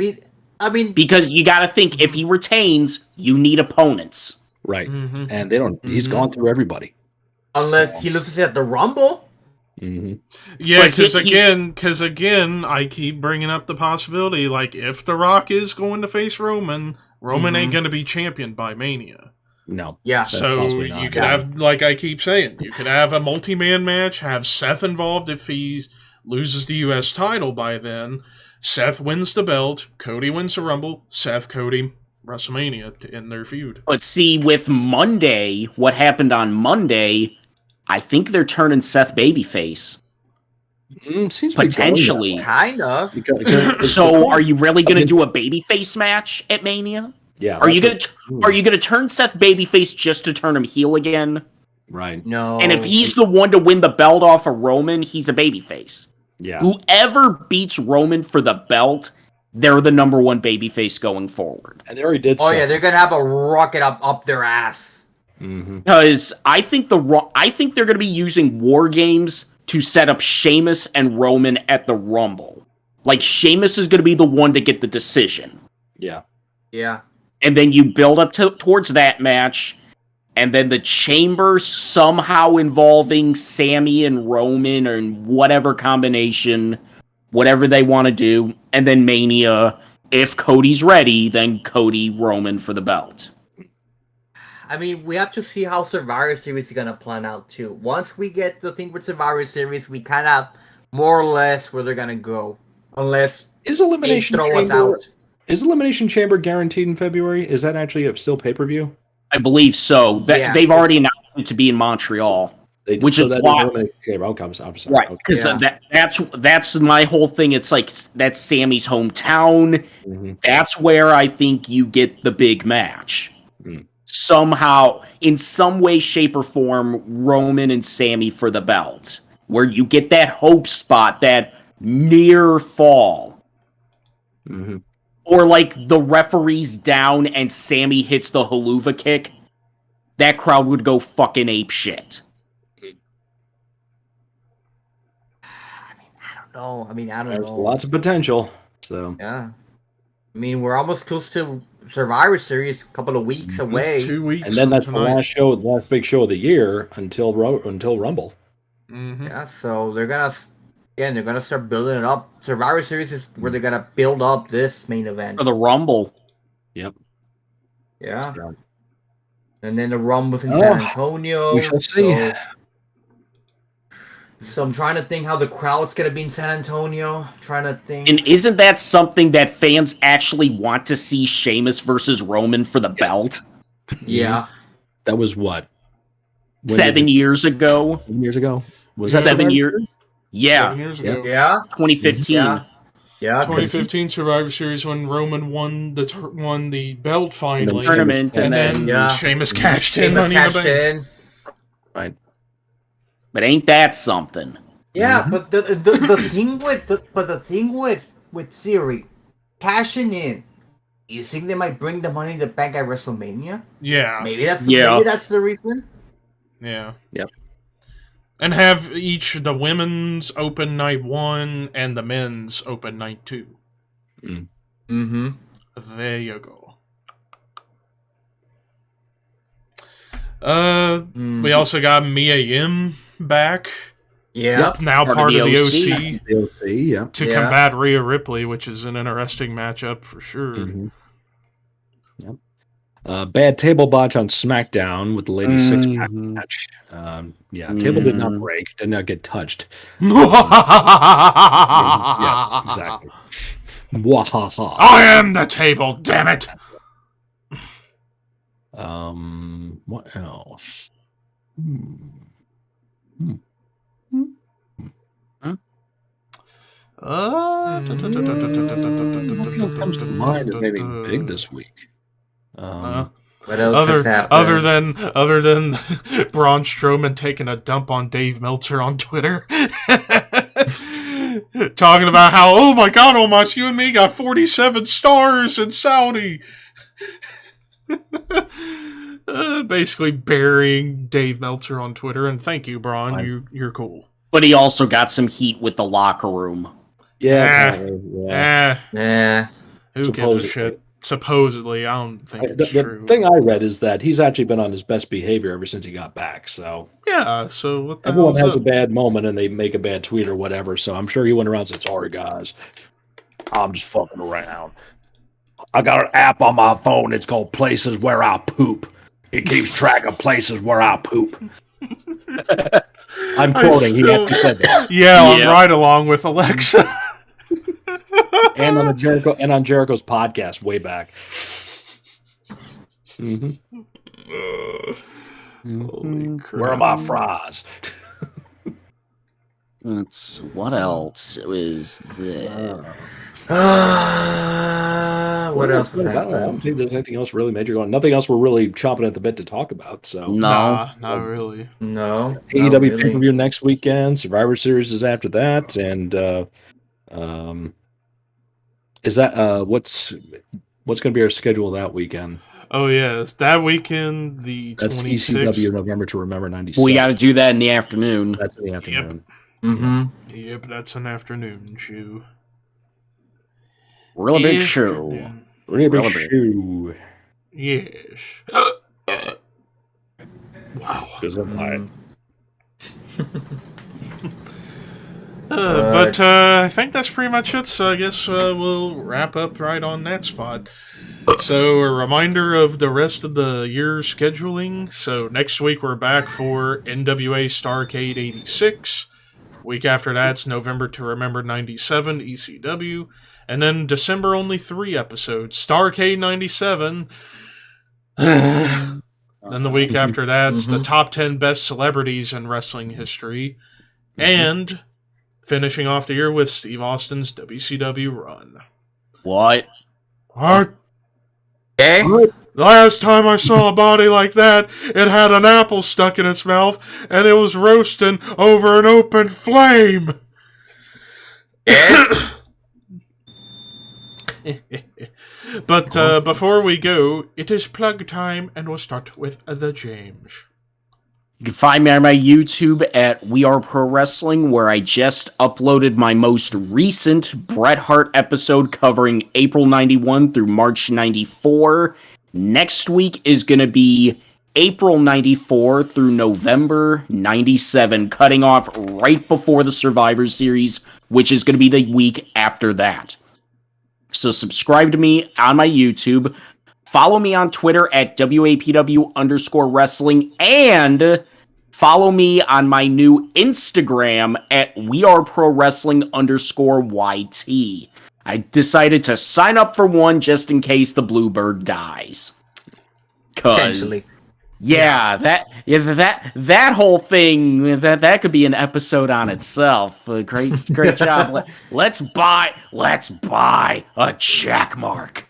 mean... Because you got to think, if he retains, you need opponents. Right. And they don't... He's gone through everybody. Unless he loses at the Rumble... Yeah, because again, I keep bringing up the possibility, like, if The Rock is going to face Roman ain't going to be championed by Mania. No. Yeah. So you could have, like I keep saying, you could have a multi-man match, have Seth involved if he loses the U.S. title by then. Seth wins the belt, Cody wins the Rumble, Seth, Cody, WrestleMania to end their feud. But see, with Monday, what happened on Monday... I think they're turning Seth babyface. Potentially. Kind of. So are you really going to do a babyface match at Mania? Yeah. Are you going to turn Seth babyface just to turn him heel again? Right. No. And if he's the one to win the belt off of Roman, he's a babyface. Yeah. Whoever beats Roman for the belt, they're the number 1 babyface going forward. And they already did. Oh yeah, they're going to have a rocket up their ass. Because I think they're going to be using War Games to set up Sheamus and Roman at the Rumble. Like, Sheamus is going to be the one to get the decision. Yeah. Yeah. And then you build up towards that match, and then the Chamber somehow involving Sammy and Roman or whatever combination, whatever they want to do, and then Mania. If Cody's ready, then Cody Roman for the belt. I mean, we have to see how Survivor Series is going to plan out, too. Once we get the thing with Survivor Series, we kind of more or less where they're going to go. Unless is Elimination they throw us Chamber, out. Is Elimination Chamber guaranteed in February? Is that actually still pay-per-view? I believe so. They've already announced it to be in Montreal. Which is why... Right, because that's my whole thing. It's like, that's Sammy's hometown. That's where I think you get the big match. Somehow, in some way, shape, or form, Roman and Sammy for the belt. Where you get that hope spot, that near fall. Or like the referee's down and Sammy hits the haluva kick. That crowd would go fucking ape shit. I mean, I don't There's know. lots of potential. So yeah. I mean, we're almost close to Survivor Series, a couple of weeks away. 2 weeks. And then that's the last big show of the year until Rumble. Yeah, so they're gonna start building it up. Survivor Series is where they're gonna build up this main event for the Rumble. Yep. Yeah. And then the Rumble's in San Antonio. We shall see. So I'm trying to think how the crowd's gonna be in San Antonio. I'm trying to think. And isn't that something that fans actually want to see, Sheamus versus Roman for the belt? Yeah. That was what? 7 years ago. 7 years ago? Was that 7 years? Yeah. 7 years ago. Yeah. 2015. Yeah. 2015 Survivor Series when Roman won the belt finally. The tournament, and then Sheamus cashed in. Right. But ain't that something? Yeah, but the thing with Theory, cashing in, you think they might bring the Money in the Bank at WrestleMania? Yeah. Maybe that's the reason. Yeah. Yep. And have each the women's open night 1 and the men's open night 2. There you go. We also got Mia Yim back. Yeah. Now part of the OC. The OC, yeah. To combat Rhea Ripley, which is an interesting matchup for sure. Yep. Bad table botch on SmackDown with the ladies 6-pack match. Table did not break, did not get touched. Yes, exactly. I am the table, damn it! What else? Nothing else comes to mind as anything big this week. What else has happened? Other than Braun Strowman taking a dump on Dave Meltzer on Twitter, talking about how, oh my God, Omos, you and me got 47 stars in Saudi. Basically burying Dave Meltzer on Twitter, and thank you, Braun. You're cool. But he also got some heat with the locker room. Yeah. Who gives a shit? Supposedly, I don't think it's true. The thing I read is that he's actually been on his best behavior ever since he got back. So yeah, so what the everyone has a bad moment and they make a bad tweet or whatever. So I'm sure he went around and said, "Sorry guys, I'm just fucking around. I got an app on my phone. It's called Places Where I Poop. It keeps track of places where I poop." I'm quoting. He actually said that. Yeah, I'm right along with Alexa. And on Jericho's podcast way back. Holy crap. Where are my fries? What else is there? What else is I don't think there's anything else really major going. Nothing else we're really chomping at the bit to talk about. So not really. No. AEW pay-per-view next weekend. Survivor Series is after that, and is that what's going to be our schedule that weekend? Oh yes, that weekend that's 26th. ECW November to Remember '97. We got to do that in the afternoon. That's in the afternoon. Yep, that's an afternoon show. Really big show. Really big show. Yes. Wow. But I think that's pretty much it, so I guess we'll wrap up right on that spot. So a reminder of the rest of the year's scheduling. So next week we're back for NWA Starrcade 86. Week after that's November to Remember 97, ECW. And then December only 3 episodes. Starrcade 97. Then the week after that's the top 10 best celebrities in wrestling history. And finishing off the year with Steve Austin's WCW run. What? Okay. Last time I saw a body like that, it had an apple stuck in its mouth, and it was roasting over an open flame. But before we go, it is plug time, and we'll start with the James. You can find me on my YouTube at We Are Pro Wrestling, where I just uploaded my most recent Bret Hart episode covering April 91 through March 94. Next week is going to be April 94 through November 97, cutting off right before the Survivor Series, which is going to be the week after that. So subscribe to me on my YouTube. Follow me on Twitter at WAPW_wrestling, and follow me on my new Instagram at WeAreProWrestling_YT. I decided to sign up for one just in case the Bluebird dies. Potentially. Yeah, that whole thing, that could be an episode on itself. Great job. Let's buy a check mark.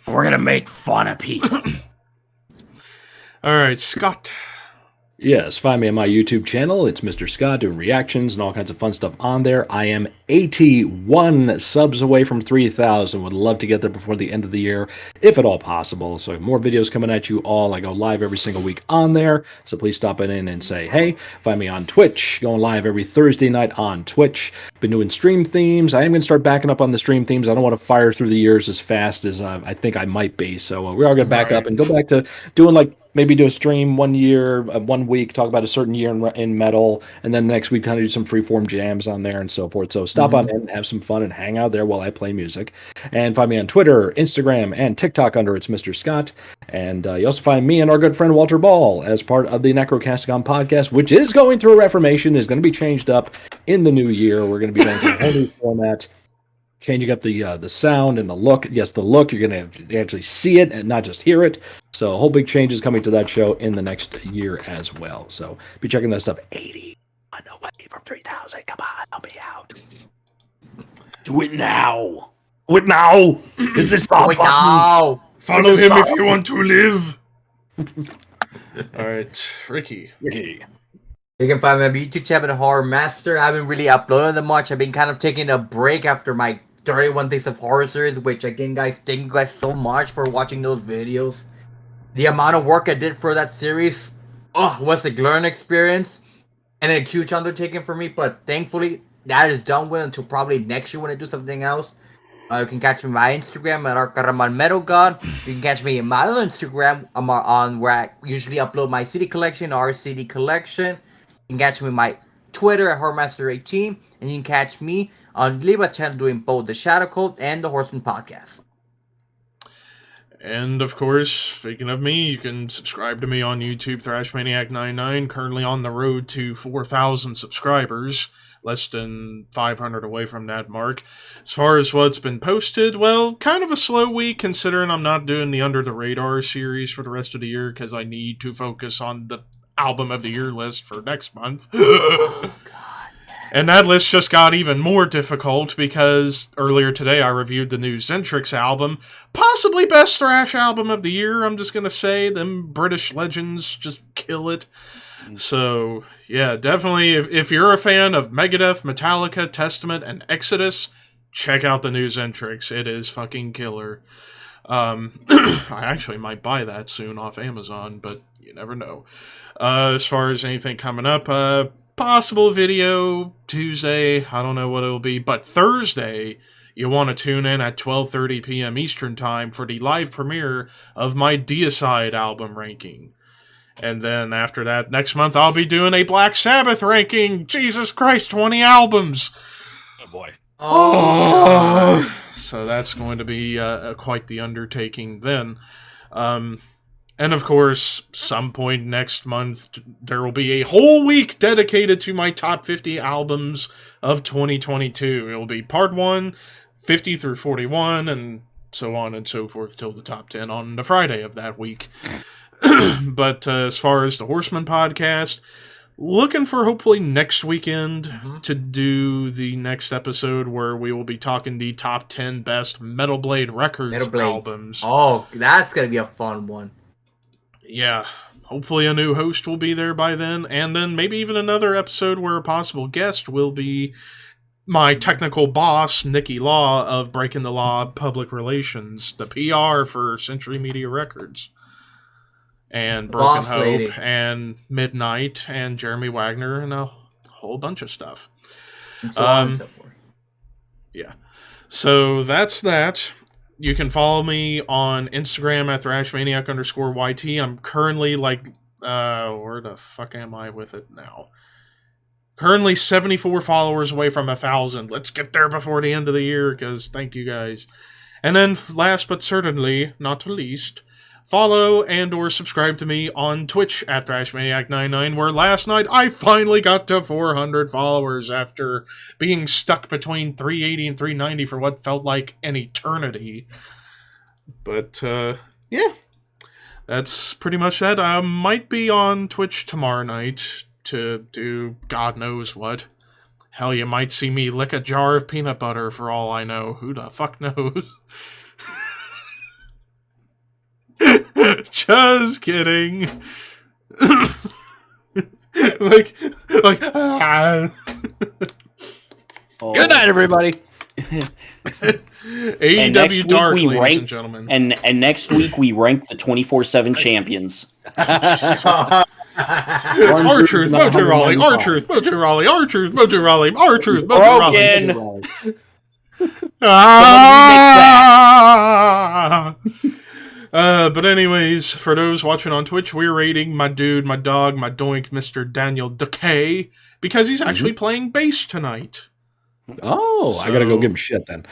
We're gonna make fun of people. All right, Scott. Yes, find me on my YouTube channel. It's Mr. Scott doing reactions and all kinds of fun stuff on there. I am 81 subs away from 3,000. Would love to get there before the end of the year, if at all possible. So more videos coming at you all. I go live every single week on there. So please stop in and say, hey. Find me on Twitch. Going live every Thursday night on Twitch. Been doing stream themes. I am going to start backing up on the stream themes. I don't want to fire through the years as fast as I think I might be. So we are going to back up and go back to doing like maybe do a stream 1 year, 1 week, talk about a certain year in metal, and then next week kind of do some freeform jams on there and so forth. So stop on in, have some fun, and hang out there while I play music. And find me on Twitter, Instagram, and TikTok under It's Mr. Scott. And you also find me and our good friend Walter Ball as part of the Necrocastigon podcast, which is going through a reformation, is going to be changed up in the new year. We're going to be going through a whole new format, changing up the sound and the look. Yes, the look, you're going to actually see it and not just hear it. So a whole big change is coming to that show in the next year as well. So be checking that stuff. 80 on the way from 3,000. Come on, help me out. Do it now. Do it now. Is this Do it now. Follow him if you want to live. All right, Ricky. Ricky. You can find me on my YouTube channel, Horror Master. I haven't really uploaded them much. I've been kind of taking a break after my 31 Days of Horror series, which again, guys, thank you guys so much for watching those videos. The amount of work I did for that series, was a learning experience and a huge undertaking for me. But thankfully, that is done with until probably next year when I do something else. You can catch me on my Instagram at Arcaraman Metal God. You can catch me in my other Instagram on where I usually upload my CD collection, our CD collection. You can catch me on my Twitter at Horrormaster18, and you can catch me on Levi's channel doing both the Shadow Kvlt and the Horseman podcast. And of course, speaking of me, you can subscribe to me on YouTube, ThrashManiac99, currently on the road to 4,000 subscribers, less than 500 away from that mark. As far as what's been posted, well, kind of a slow week considering I'm not doing the Under the Radar series for the rest of the year because I need to focus on the Album of the Year list for next month. And that list just got even more difficult because earlier today I reviewed the new Zentrix album. Possibly best thrash album of the year, I'm just going to say. Them British legends just kill it. So, yeah, definitely, if you're a fan of Megadeth, Metallica, Testament, and Exodus, check out the new Zentrix. It is fucking killer. I actually might buy that soon off Amazon, but you never know. As far as anything coming up, possible video Tuesday, I don't know what it'll be, but Thursday, you want to tune in at 12:30 p.m. Eastern Time for the live premiere of my Deicide album ranking. And then after that, next month, I'll be doing a Black Sabbath ranking. Jesus Christ, 20 albums! Oh, boy. Oh! So that's going to be quite the undertaking then. And of course, some point next month, there will be a whole week dedicated to my top 50 albums of 2022. It will be part 1, 50 through 41, and so on and so forth till the top 10 on the Friday of that week. But as far as the Horseman podcast, looking for hopefully next weekend to do the next episode where we will be talking the top 10 best Metal Blade Records albums. Oh, that's going to be a fun one. Yeah, hopefully a new host will be there by then, and then maybe even another episode where a possible guest will be my technical boss, Nikki Law, of Breaking the Law Public Relations, the PR for Century Media Records, and Broken Hope, lady, and Midnight, and Jeremy Wagner, and a whole bunch of stuff. And so on and so forth. Yeah. So that's that. You can follow me on Instagram at ThrashManiac_YT. I'm currently where the fuck am I with it now? Currently 74 followers away from 1,000. Let's get there before the end of the year, because thank you guys. And then last but certainly not least, follow and or subscribe to me on Twitch at ThrashManiac99, where last night I finally got to 400 followers after being stuck between 380 and 390 for what felt like an eternity. But, yeah, that's pretty much that. I might be on Twitch tomorrow night to do God knows what. Hell, you might see me lick a jar of peanut butter for all I know. Who the fuck knows? Just kidding. like. Good night, everybody. AEW Dark, ladies and gentlemen. And next week we rank the 24/7 champions. R-Truth, Mojo Raleigh, R-Truth, Mojo Raleigh, R-Truth, Mojo Raleigh, R-Truth, Mojo Raleigh. But anyways, for those watching on Twitch, we're rating my dude, my dog, my doink, Mr. Daniel Decay, because he's actually playing bass tonight. Oh, So, I gotta go give him shit then.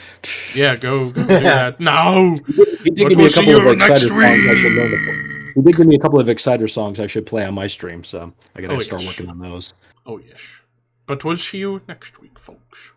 Yeah, go do that. No! He did give me a couple of Exciter songs I should learn. He did give me a couple of Exciter songs I should play on my stream, so I gotta start working on those. Oh, yes. But we'll see you next week, folks.